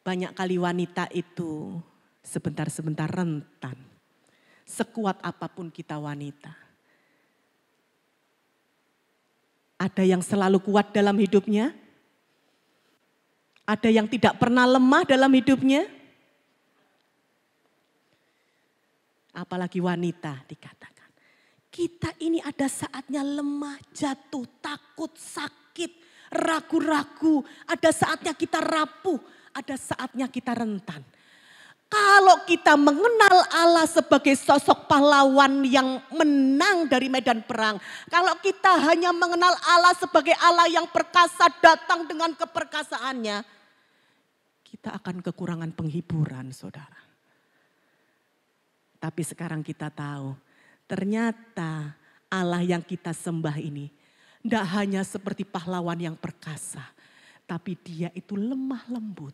S1: banyak kali wanita itu sebentar-sebentar rentan. Sekuat apapun kita wanita. Ada yang selalu kuat dalam hidupnya. Ada yang tidak pernah lemah dalam hidupnya. Apalagi wanita dikatakan. Kita ini ada saatnya lemah, jatuh, takut, sakit, ragu-ragu. Ada saatnya kita rapuh, ada saatnya kita rentan. Kalau kita mengenal Allah sebagai sosok pahlawan yang menang dari medan perang. Kalau kita hanya mengenal Allah sebagai Allah yang perkasa datang dengan keperkasaannya. Kita akan kekurangan penghiburan, saudara. Tapi sekarang kita tahu. Ternyata Allah yang kita sembah ini tidak hanya seperti pahlawan yang perkasa. Tapi dia itu lemah lembut.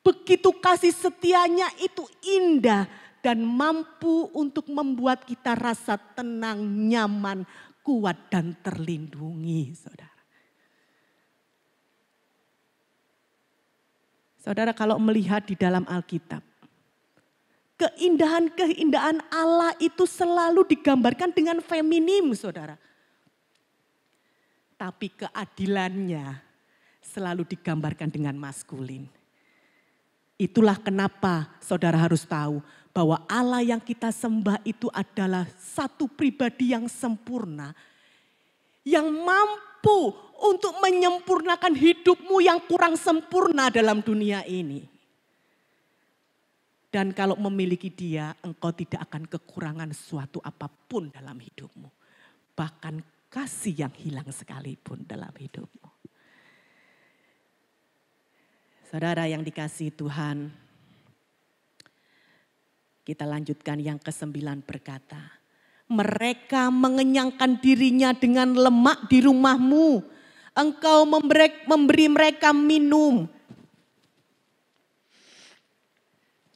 S1: Begitu kasih setianya itu indah dan mampu untuk membuat kita rasa tenang, nyaman, kuat dan terlindungi, saudara. Saudara kalau melihat di dalam Alkitab, keindahan-keindahan Allah itu selalu digambarkan dengan feminim, saudara. Tapi keadilannya selalu digambarkan dengan maskulin. Itulah kenapa saudara harus tahu bahwa Allah yang kita sembah itu adalah satu pribadi yang sempurna. Yang mampu untuk menyempurnakan hidupmu yang kurang sempurna dalam dunia ini. Dan kalau memiliki dia, engkau tidak akan kekurangan suatu apapun dalam hidupmu. Bahkan kasih yang hilang sekalipun dalam hidupmu. Saudara yang dikasihi Tuhan, kita lanjutkan yang ke-9 berkata, mereka mengenyangkan dirinya dengan lemak di rumahmu. Engkau memberi mereka minum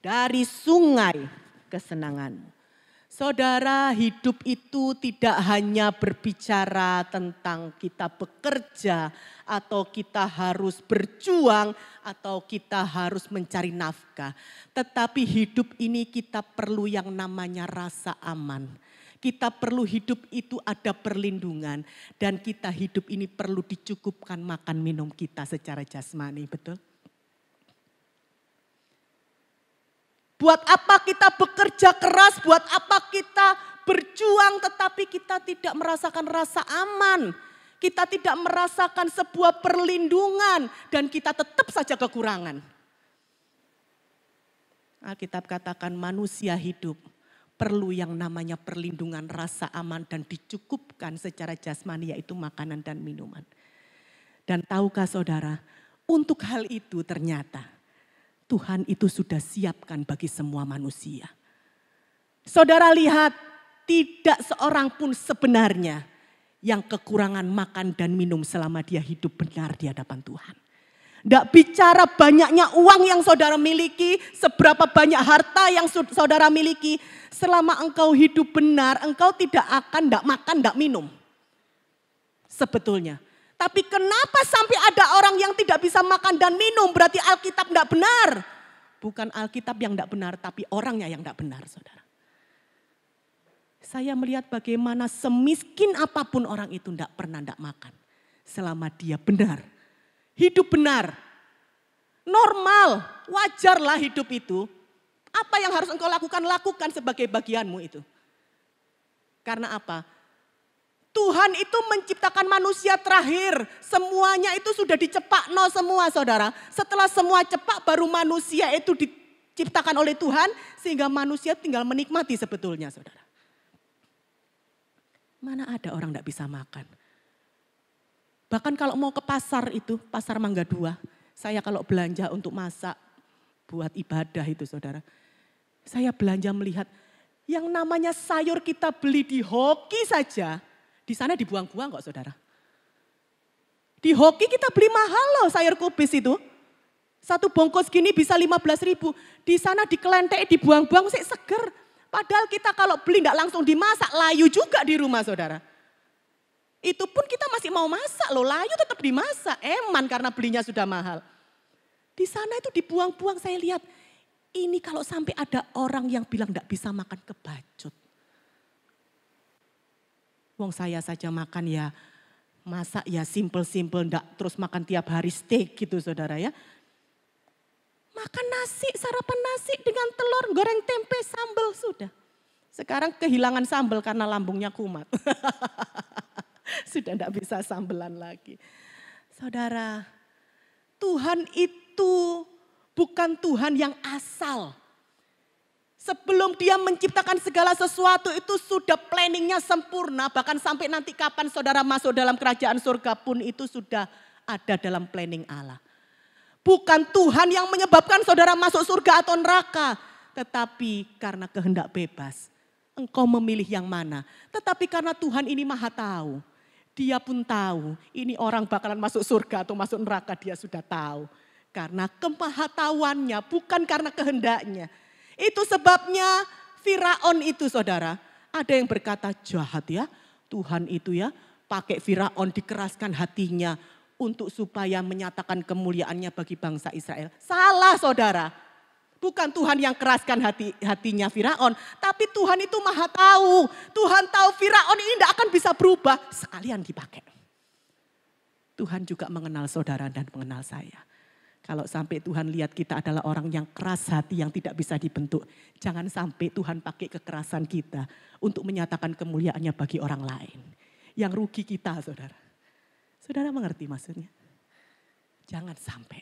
S1: dari sungai kesenanganmu. Saudara, hidup itu tidak hanya berbicara tentang kita bekerja atau kita harus berjuang atau kita harus mencari nafkah. Tetapi hidup ini kita perlu yang namanya rasa aman. Kita perlu hidup itu ada perlindungan dan kita hidup ini perlu dicukupkan makan minum kita secara jasmani, betul? Buat apa kita bekerja keras, buat apa kita berjuang tetapi kita tidak merasakan rasa aman. Kita tidak merasakan sebuah perlindungan dan kita tetap saja kekurangan. Alkitab katakan manusia hidup perlu yang namanya perlindungan, rasa aman dan dicukupkan secara jasmani yaitu makanan dan minuman. Dan tahukah saudara, untuk hal itu ternyata Tuhan itu sudah siapkan bagi semua manusia. Saudara lihat, tidak seorang pun sebenarnya yang kekurangan makan dan minum selama dia hidup benar di hadapan Tuhan. Tidak bicara banyaknya uang yang saudara miliki, seberapa banyak harta yang saudara miliki. Selama engkau hidup benar, engkau tidak akan tidak makan, tidak minum. Sebetulnya. Tapi kenapa sampai ada orang yang tidak bisa makan dan minum? Berarti Alkitab tidak benar. Bukan Alkitab yang tidak benar, tapi orangnya yang tidak benar, saudara. Saya melihat bagaimana semiskin apapun orang itu tidak pernah tidak makan. Selama dia benar. Hidup benar. Normal, wajarlah hidup itu. Apa yang harus engkau lakukan? Lakukan sebagai bagianmu itu. Karena apa? Tuhan itu menciptakan manusia terakhir. Semuanya itu sudah dicepak semua, saudara. Setelah semua cepak baru manusia itu diciptakan oleh Tuhan sehingga manusia tinggal menikmati sebetulnya saudara. Mana ada orang tidak bisa makan. Bahkan kalau mau ke pasar itu, pasar Mangga 2, saya kalau belanja untuk masak buat ibadah itu saudara. Saya belanja melihat yang namanya sayur kita beli di Hoki saja, di sana dibuang-buang kok saudara. Di Hoki kita beli mahal loh sayur kubis itu. Satu bungkus gini bisa 15.000, di sana dikelentek, dibuang-buang sih seger. Padahal kita kalau beli enggak langsung dimasak, layu juga di rumah saudara. Itu pun kita masih mau masak loh, layu tetap dimasak, eman karena belinya sudah mahal. Di sana itu dibuang-buang, saya lihat ini kalau sampai ada orang yang bilang enggak bisa makan kebacut. Wong saya saja makan ya, masak ya simple-simple, enggak terus makan tiap hari steak gitu saudara ya. Makan nasi, sarapan nasi dengan telur, goreng tempe, sambal sudah. Sekarang kehilangan sambal karena lambungnya kumat. Sudah tidak bisa sambelan lagi. Saudara, Tuhan itu bukan Tuhan yang asal. Sebelum dia menciptakan segala sesuatu itu sudah planningnya sempurna. Bahkan sampai nanti kapan saudara masuk dalam kerajaan surga pun itu sudah ada dalam planning Allah. Bukan Tuhan yang menyebabkan saudara masuk surga atau neraka. Tetapi karena kehendak bebas. Engkau memilih yang mana. Tetapi karena Tuhan ini maha tahu. Dia pun tahu ini orang bakalan masuk surga atau masuk neraka dia sudah tahu. Karena kemahatauannya bukan karena kehendaknya. Itu sebabnya Firaun itu saudara. Ada yang berkata jahat ya. Tuhan itu ya pakai Firaun dikeraskan hatinya. Untuk supaya menyatakan kemuliaannya bagi bangsa Israel. Salah saudara. Bukan Tuhan yang keraskan hatinya Firaun. Tapi Tuhan itu maha tahu. Tuhan tahu Firaun ini tidak akan bisa berubah. Sekalian dipakai. Tuhan juga mengenal saudara dan mengenal saya. Kalau sampai Tuhan lihat kita adalah orang yang keras hati yang tidak bisa dibentuk. Jangan sampai Tuhan pakai kekerasan kita untuk menyatakan kemuliaannya bagi orang lain. Yang rugi kita saudara. Saudara mengerti maksudnya? Jangan sampai.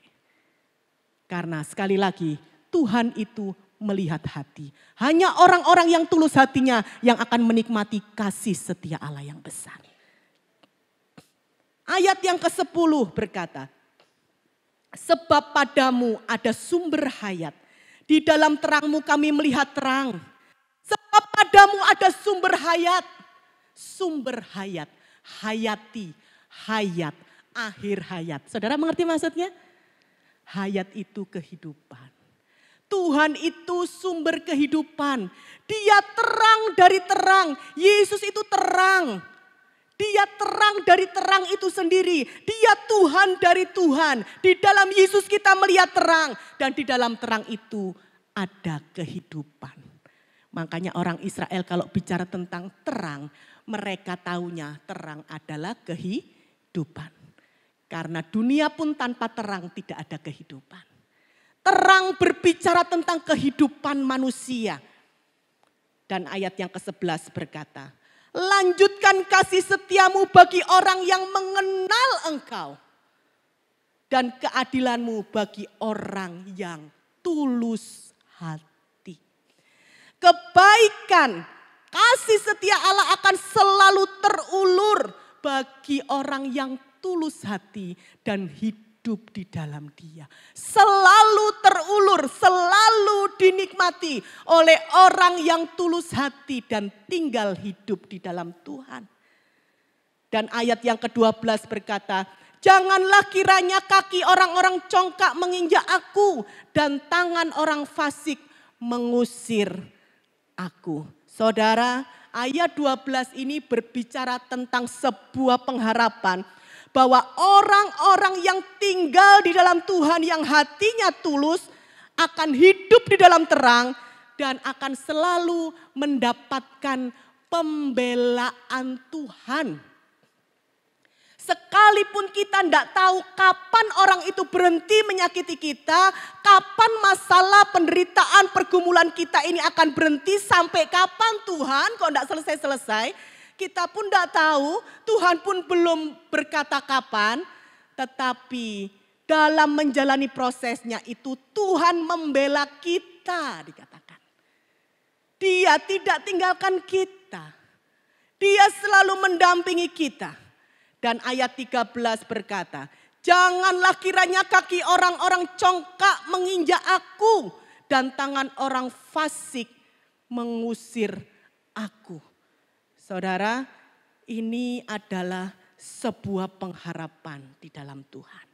S1: Karena sekali lagi Tuhan itu melihat hati. Hanya orang-orang yang tulus hatinya yang akan menikmati kasih setia Allah yang besar. Ayat yang ke-10 berkata, sebab padamu ada sumber hayat. Di dalam terangmu kami melihat terang. Sebab padamu ada sumber hayat. Sumber hayat. Hayati. Hayat. Akhir hayat. Saudara mengerti maksudnya? Hayat itu kehidupan. Tuhan itu sumber kehidupan. Dia terang dari terang. Yesus itu terang. Dia terang dari terang itu sendiri. Dia Tuhan dari Tuhan. Di dalam Yesus kita melihat terang. Dan di dalam terang itu ada kehidupan. Makanya orang Israel kalau bicara tentang terang. Mereka taunya terang adalah kehidupan. Karena dunia pun tanpa terang tidak ada kehidupan. Terang berbicara tentang kehidupan manusia. Dan ayat yang ke-11 berkata, lanjutkan kasih setiamu bagi orang yang mengenal engkau. Dan keadilanmu bagi orang yang tulus hati. Kebaikan, kasih setia Allah akan selalu terulur bagi orang yang tulus hati dan hidup di dalam Dia. Selalu terulur, selalu dinikmati oleh orang yang tulus hati dan tinggal hidup di dalam Tuhan. Dan ayat yang ke-12 berkata, janganlah kiranya kaki orang-orang congkak menginjak aku dan tangan orang fasik mengusir aku. Saudara, ayat 12 ini berbicara tentang sebuah pengharapan bahwa orang-orang yang tinggal di dalam Tuhan yang hatinya tulus akan hidup di dalam terang dan akan selalu mendapatkan pembelaan Tuhan. Sekalipun kita tidak tahu kapan orang itu berhenti menyakiti kita, kapan masalah, penderitaan, pergumulan kita ini akan berhenti, sampai kapan Tuhan kok tidak selesai-selesai. Kita pun tidak tahu, Tuhan pun belum berkata kapan, tetapi dalam menjalani prosesnya itu Tuhan membela kita kita dikatakan. Dia tidak tinggalkan kita. Dia selalu mendampingi kita. Dan ayat 13 berkata, janganlah kiranya kaki orang-orang congkak menginjak aku dan tangan orang fasik mengusir aku. Saudara, ini adalah sebuah pengharapan di dalam Tuhan.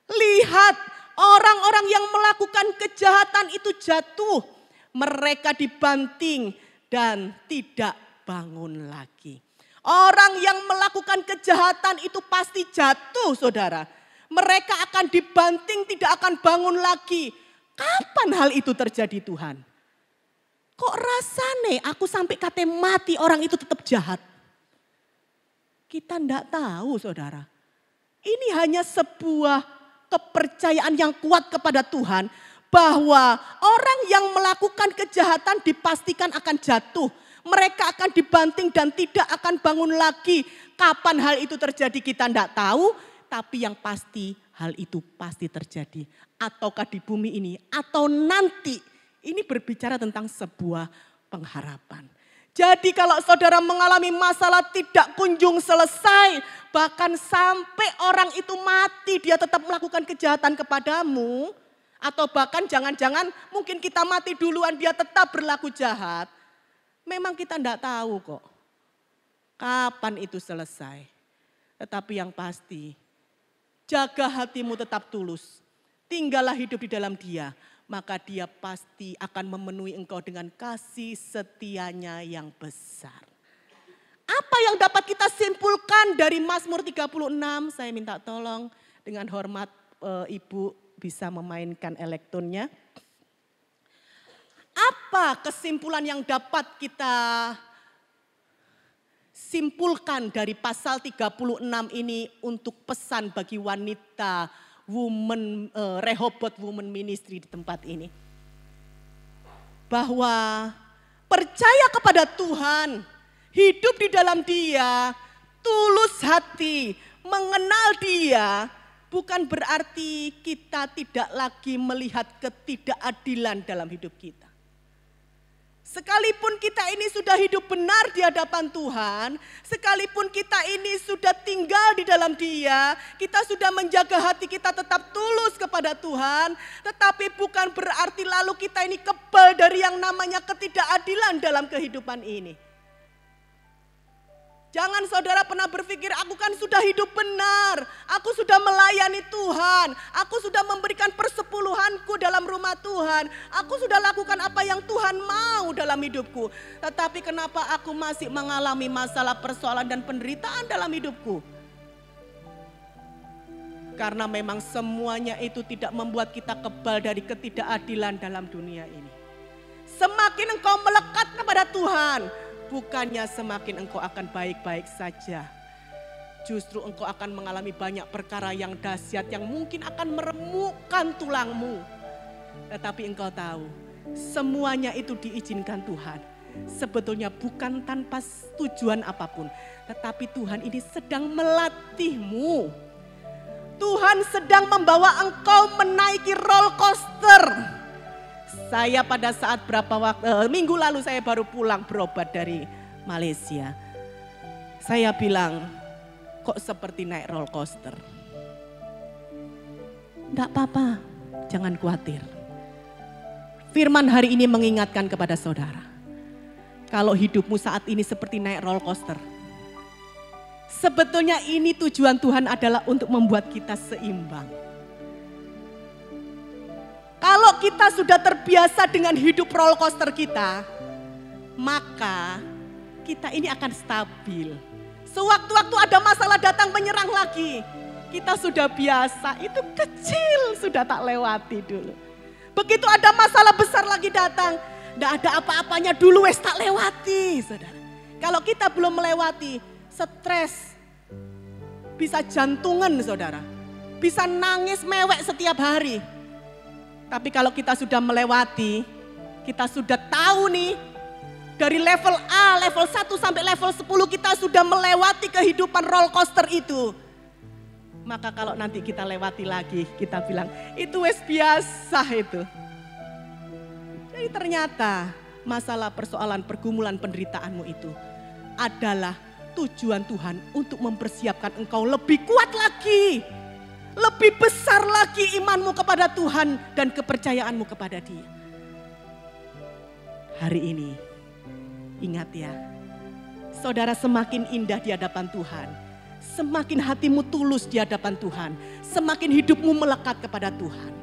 S1: Lihat, orang-orang yang melakukan kejahatan itu jatuh. Mereka dibanting dan tidak bangun lagi. Orang yang melakukan kejahatan itu pasti jatuh, saudara. Mereka akan dibanting, tidak akan bangun lagi. Kapan hal itu terjadi, Tuhan? Kok rasane aku sampai kate mati orang itu tetap jahat? Kita tidak tahu, saudara. Ini hanya sebuah kepercayaan yang kuat kepada Tuhan. Bahwa orang yang melakukan kejahatan dipastikan akan jatuh. Mereka akan dibanting dan tidak akan bangun lagi. Kapan hal itu terjadi kita tidak tahu. Tapi yang pasti hal itu pasti terjadi. Ataukah di bumi ini atau nanti. Ini berbicara tentang sebuah pengharapan. Jadi kalau saudara mengalami masalah tidak kunjung selesai. Bahkan sampai orang itu mati dia tetap melakukan kejahatan kepadamu. Atau bahkan jangan-jangan mungkin kita mati duluan dia tetap berlaku jahat. Memang kita tidak tahu kok kapan itu selesai. Tetapi yang pasti jaga hatimu tetap tulus. Tinggallah hidup di dalam dia. Maka dia pasti akan memenuhi engkau dengan kasih setianya yang besar. Apa yang dapat kita simpulkan dari Mazmur 36? Saya minta tolong dengan hormat Ibu bisa memainkan elektronnya. Apa kesimpulan yang dapat kita simpulkan dari pasal 36 ini untuk pesan bagi wanita woman Rehoboth Women Ministry di tempat ini? Bahwa percaya kepada Tuhan, hidup di dalam Dia, tulus hati, mengenal Dia, bukan berarti kita tidak lagi melihat ketidakadilan dalam hidup kita. Sekalipun kita ini sudah hidup benar di hadapan Tuhan, sekalipun kita ini sudah tinggal di dalam Dia, kita sudah menjaga hati kita tetap tulus kepada Tuhan, tetapi bukan berarti lalu kita ini kebal dari yang namanya ketidakadilan dalam kehidupan ini. Jangan saudara pernah berpikir, aku kan sudah hidup benar, aku sudah melayani Tuhan, aku sudah memberikan persepuluhanku dalam rumah Tuhan, aku sudah lakukan apa yang Tuhan mau dalam hidupku. Tetapi kenapa aku masih mengalami masalah persoalan dan penderitaan dalam hidupku? Karena memang semuanya itu tidak membuat kita kebal dari ketidakadilan dalam dunia ini. Semakin engkau melekat kepada Tuhan, bukannya semakin engkau akan baik-baik saja. Justru engkau akan mengalami banyak perkara yang dahsyat yang mungkin akan meremukkan tulangmu. Tetapi engkau tahu, semuanya itu diizinkan Tuhan. Sebetulnya bukan tanpa tujuan apapun. Tetapi Tuhan ini sedang melatihmu. Tuhan sedang membawa engkau menaiki roller coaster. Saya pada saat minggu lalu saya baru pulang berobat dari Malaysia. Saya bilang, kok seperti naik roller coaster? Enggak apa-apa, jangan khawatir. Firman hari ini mengingatkan kepada saudara. Kalau hidupmu saat ini seperti naik roller coaster. Sebetulnya ini tujuan Tuhan adalah untuk membuat kita seimbang. Kalau kita sudah terbiasa dengan hidup roller coaster kita, maka kita ini akan stabil. Sewaktu-waktu ada masalah datang menyerang lagi, kita sudah biasa, itu kecil sudah tak lewati dulu. Begitu ada masalah besar lagi datang, tidak ada apa-apanya dulu wes tak lewati, saudara. Kalau kita belum melewati, stres, bisa jantungan saudara, bisa nangis mewek setiap hari. Tapi kalau kita sudah melewati, kita sudah tahu nih, dari level A, level 1 sampai level 10 kita sudah melewati kehidupan roller coaster itu. Maka kalau nanti kita lewati lagi, kita bilang, itu wes biasa itu. Tapi ternyata masalah persoalan pergumulan penderitaanmu itu adalah tujuan Tuhan untuk mempersiapkan engkau lebih kuat lagi. Lebih besar lagi imanmu kepada Tuhan dan kepercayaanmu kepada Dia. Hari ini ingat ya, saudara, semakin indah di hadapan Tuhan, semakin hatimu tulus di hadapan Tuhan, semakin hidupmu melekat kepada Tuhan.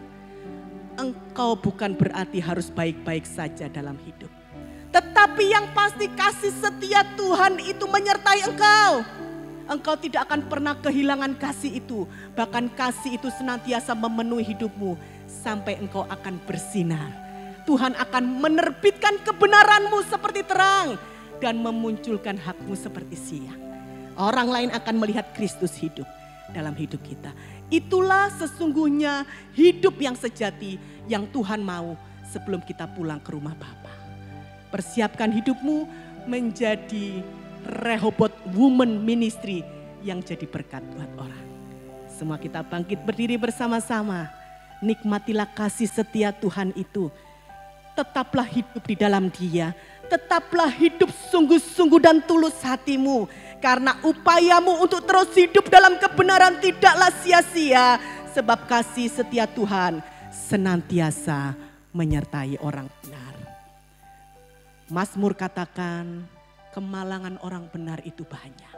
S1: Engkau bukan berarti harus baik-baik saja dalam hidup. Tetapi yang pasti kasih setia Tuhan itu menyertai engkau. Engkau tidak akan pernah kehilangan kasih itu. Bahkan kasih itu senantiasa memenuhi hidupmu sampai engkau akan bersinar. Tuhan akan menerbitkan kebenaranmu seperti terang dan memunculkan hakmu seperti siang. Orang lain akan melihat Kristus hidup dalam hidup kita. Itulah sesungguhnya hidup yang sejati yang Tuhan mau sebelum kita pulang ke rumah Bapa. Persiapkan hidupmu menjadi Rehoboth Women Ministry yang jadi berkat buat orang. Semua kita bangkit berdiri bersama-sama. Nikmatilah kasih setia Tuhan itu. Tetaplah hidup di dalam Dia. Tetaplah hidup sungguh-sungguh dan tulus hatimu. Karena upayamu untuk terus hidup dalam kebenaran tidaklah sia-sia. Sebab kasih setia Tuhan senantiasa menyertai orang benar. Mazmur katakan, kemalangan orang benar itu banyak.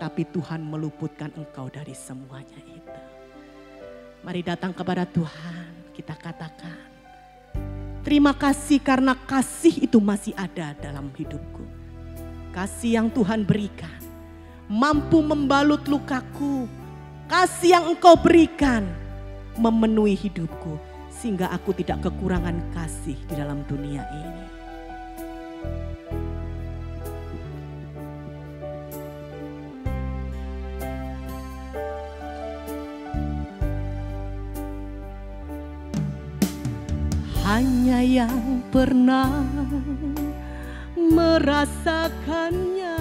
S1: Tapi Tuhan meluputkan engkau dari semuanya itu. Mari datang kepada Tuhan, kita katakan, terima kasih karena kasih itu masih ada dalam hidupku. Kasih yang Tuhan berikan mampu membalut lukaku. Kasih yang engkau berikan memenuhi hidupku sehingga aku tidak kekurangan kasih di dalam dunia ini. Hanya yang pernah merasakannya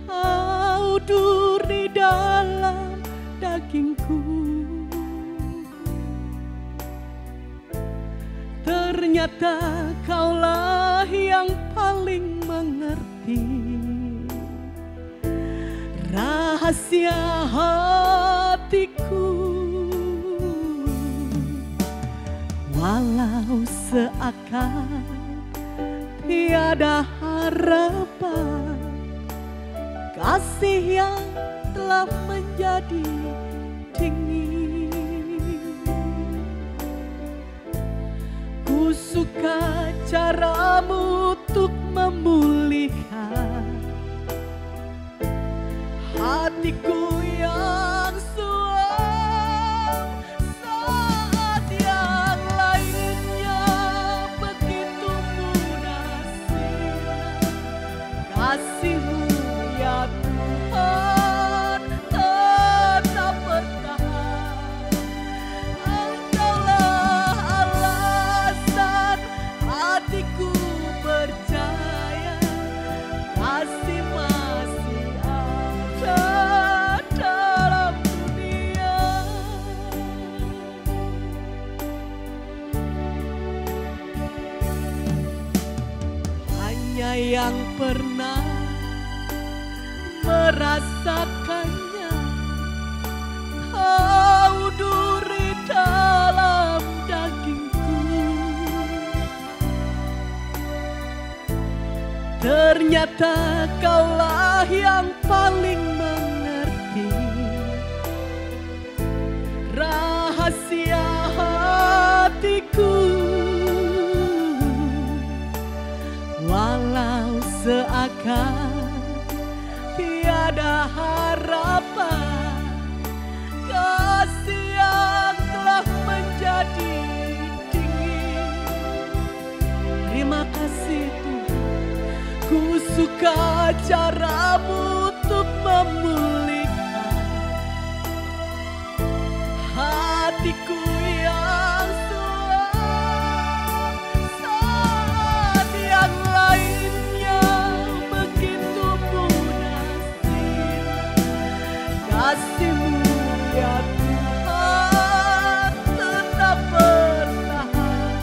S1: tahu duri dalam dagingku. Ternyata kaulah yang paling mengerti rahasia hatiku. Walau seakan tiada harapan, kasih yang telah menjadi dingin. Ku suka caramu untuk memulihkan hatiku yang suam saat yang lainnya begitu mudah silam. Kasih-Mu ya Tuhan tetap bertahan. Engkaulah alasan hatiku percaya kasih masih ada dalam dunia. Hanya yang pernah merasakannya tahu duri dalam dagingku. Ternyata kaulah yang paling mengerti rahasia hatiku. Walau seakan tiada harapan, kasih yang telah menjadi dingin. Terima kasih Tuhan, ku suka caramu untuk memulihkan hatiku yang suam saat yang lainnya begitu mudah silam. Kasih-Mu ya Tuhan tetap bertahan.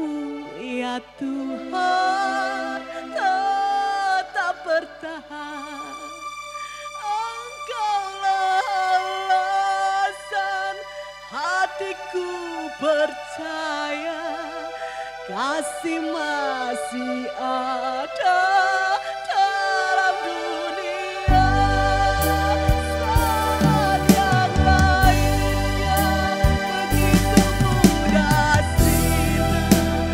S1: kasih-Mu ya Tuhan tetap bertahan. Engkaulah alasan hatiku percaya, kasih masih ada dalam dunia. Saat yang lainnya begitu mudah silam,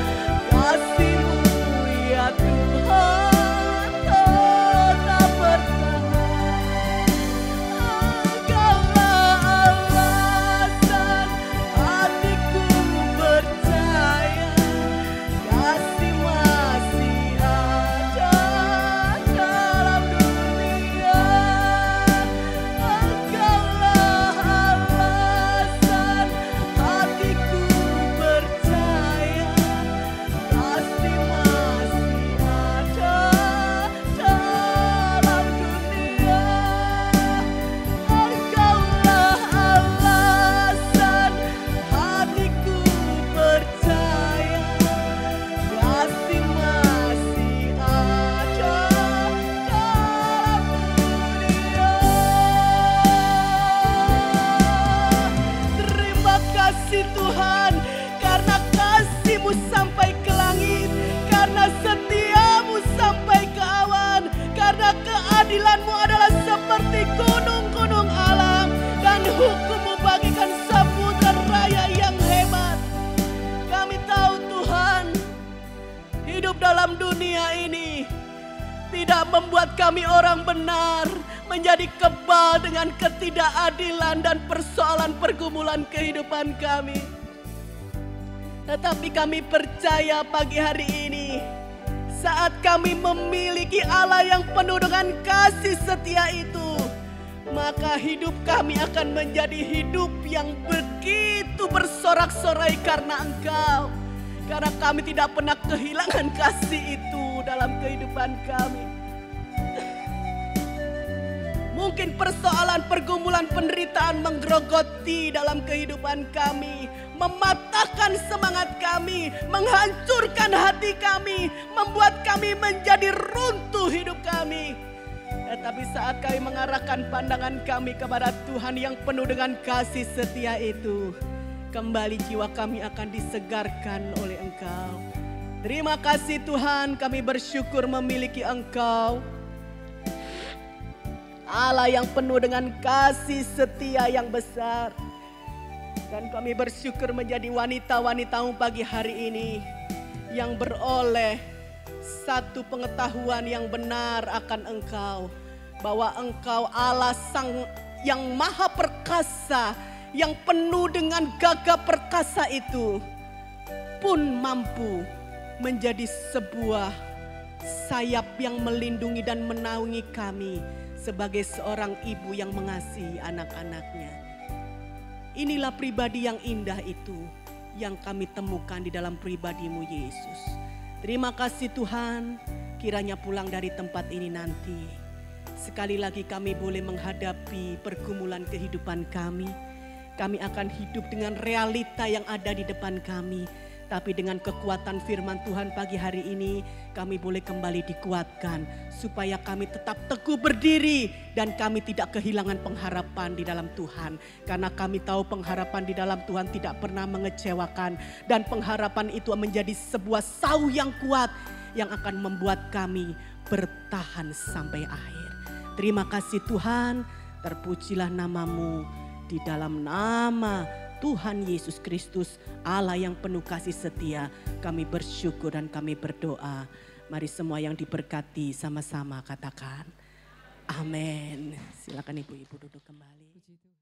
S1: kasih-Mu ya Tuhan tetap bertahan. Engkaulah alasan hatiku percaya, kasih masih ada dalam dunia. Engkaulah alasan hatiku percaya, kasih masih ada dalam dunia. Engkaulah alasan hatiku percaya, kasih masih ada dalam dunia. Terima kasih Tuhan, karena kasih-Mu sampai ke langit, karena setia-Mu sampai ke awan, karena keadilan-Mu adalah seperti gunung-gunung alam, dan hukum-Mu bagikan samudra raya yang hebat. Kami tahu Tuhan, hidup dalam dunia ini tidak membuat kami orang benar menjadi kebal dengan ketidakadilan dan persoalan pergumulan kehidupan kami. Tetapi kami percaya pagi hari ini, saat kami memiliki Allah yang penuh dengan kasih setia itu, maka hidup kami akan menjadi hidup yang begitu bersorak-sorai karena Engkau. Karena kami tidak pernah kehilangan kasih itu dalam kehidupan kami. Mungkin persoalan, pergumulan, penderitaan menggerogoti dalam kehidupan kami, mematahkan semangat kami, menghancurkan hati kami, membuat kami menjadi runtuh hidup kami. Tetapi saat kami mengarahkan pandangan kami kepada Tuhan yang penuh dengan kasih setia itu, kembali jiwa kami akan disegarkan oleh Engkau. Terima kasih Tuhan, kami bersyukur memiliki Engkau, Allah yang penuh dengan kasih setia yang besar. Dan kami bersyukur menjadi wanita-wanita-Mu pagi hari ini yang beroleh satu pengetahuan yang benar akan Engkau. Bahwa Engkau Allah Sang yang maha perkasa, yang penuh dengan gagah perkasa itu pun mampu menjadi sebuah sayap yang melindungi dan menaungi kami sebagai seorang ibu yang mengasihi anak-anaknya. Inilah pribadi yang indah itu yang kami temukan di dalam pribadi-Mu Yesus. Terima kasih Tuhan, kiranya pulang dari tempat ini nanti, sekali lagi kami boleh menghadapi pergumulan kehidupan kami. Kami akan hidup dengan realita yang ada di depan kami. Tapi dengan kekuatan firman Tuhan pagi hari ini, kami boleh kembali dikuatkan supaya kami tetap teguh berdiri dan kami tidak kehilangan pengharapan di dalam Tuhan. Karena kami tahu pengharapan di dalam Tuhan tidak pernah mengecewakan, dan pengharapan itu menjadi sebuah sau yang kuat yang akan membuat kami bertahan sampai akhir. Terima kasih Tuhan, terpujilah nama-Mu di dalam nama Tuhan Yesus Kristus, Allah yang penuh kasih setia. Kami bersyukur dan kami berdoa. Mari semua yang diberkati sama-sama katakan amin. Silakan ibu-ibu duduk kembali.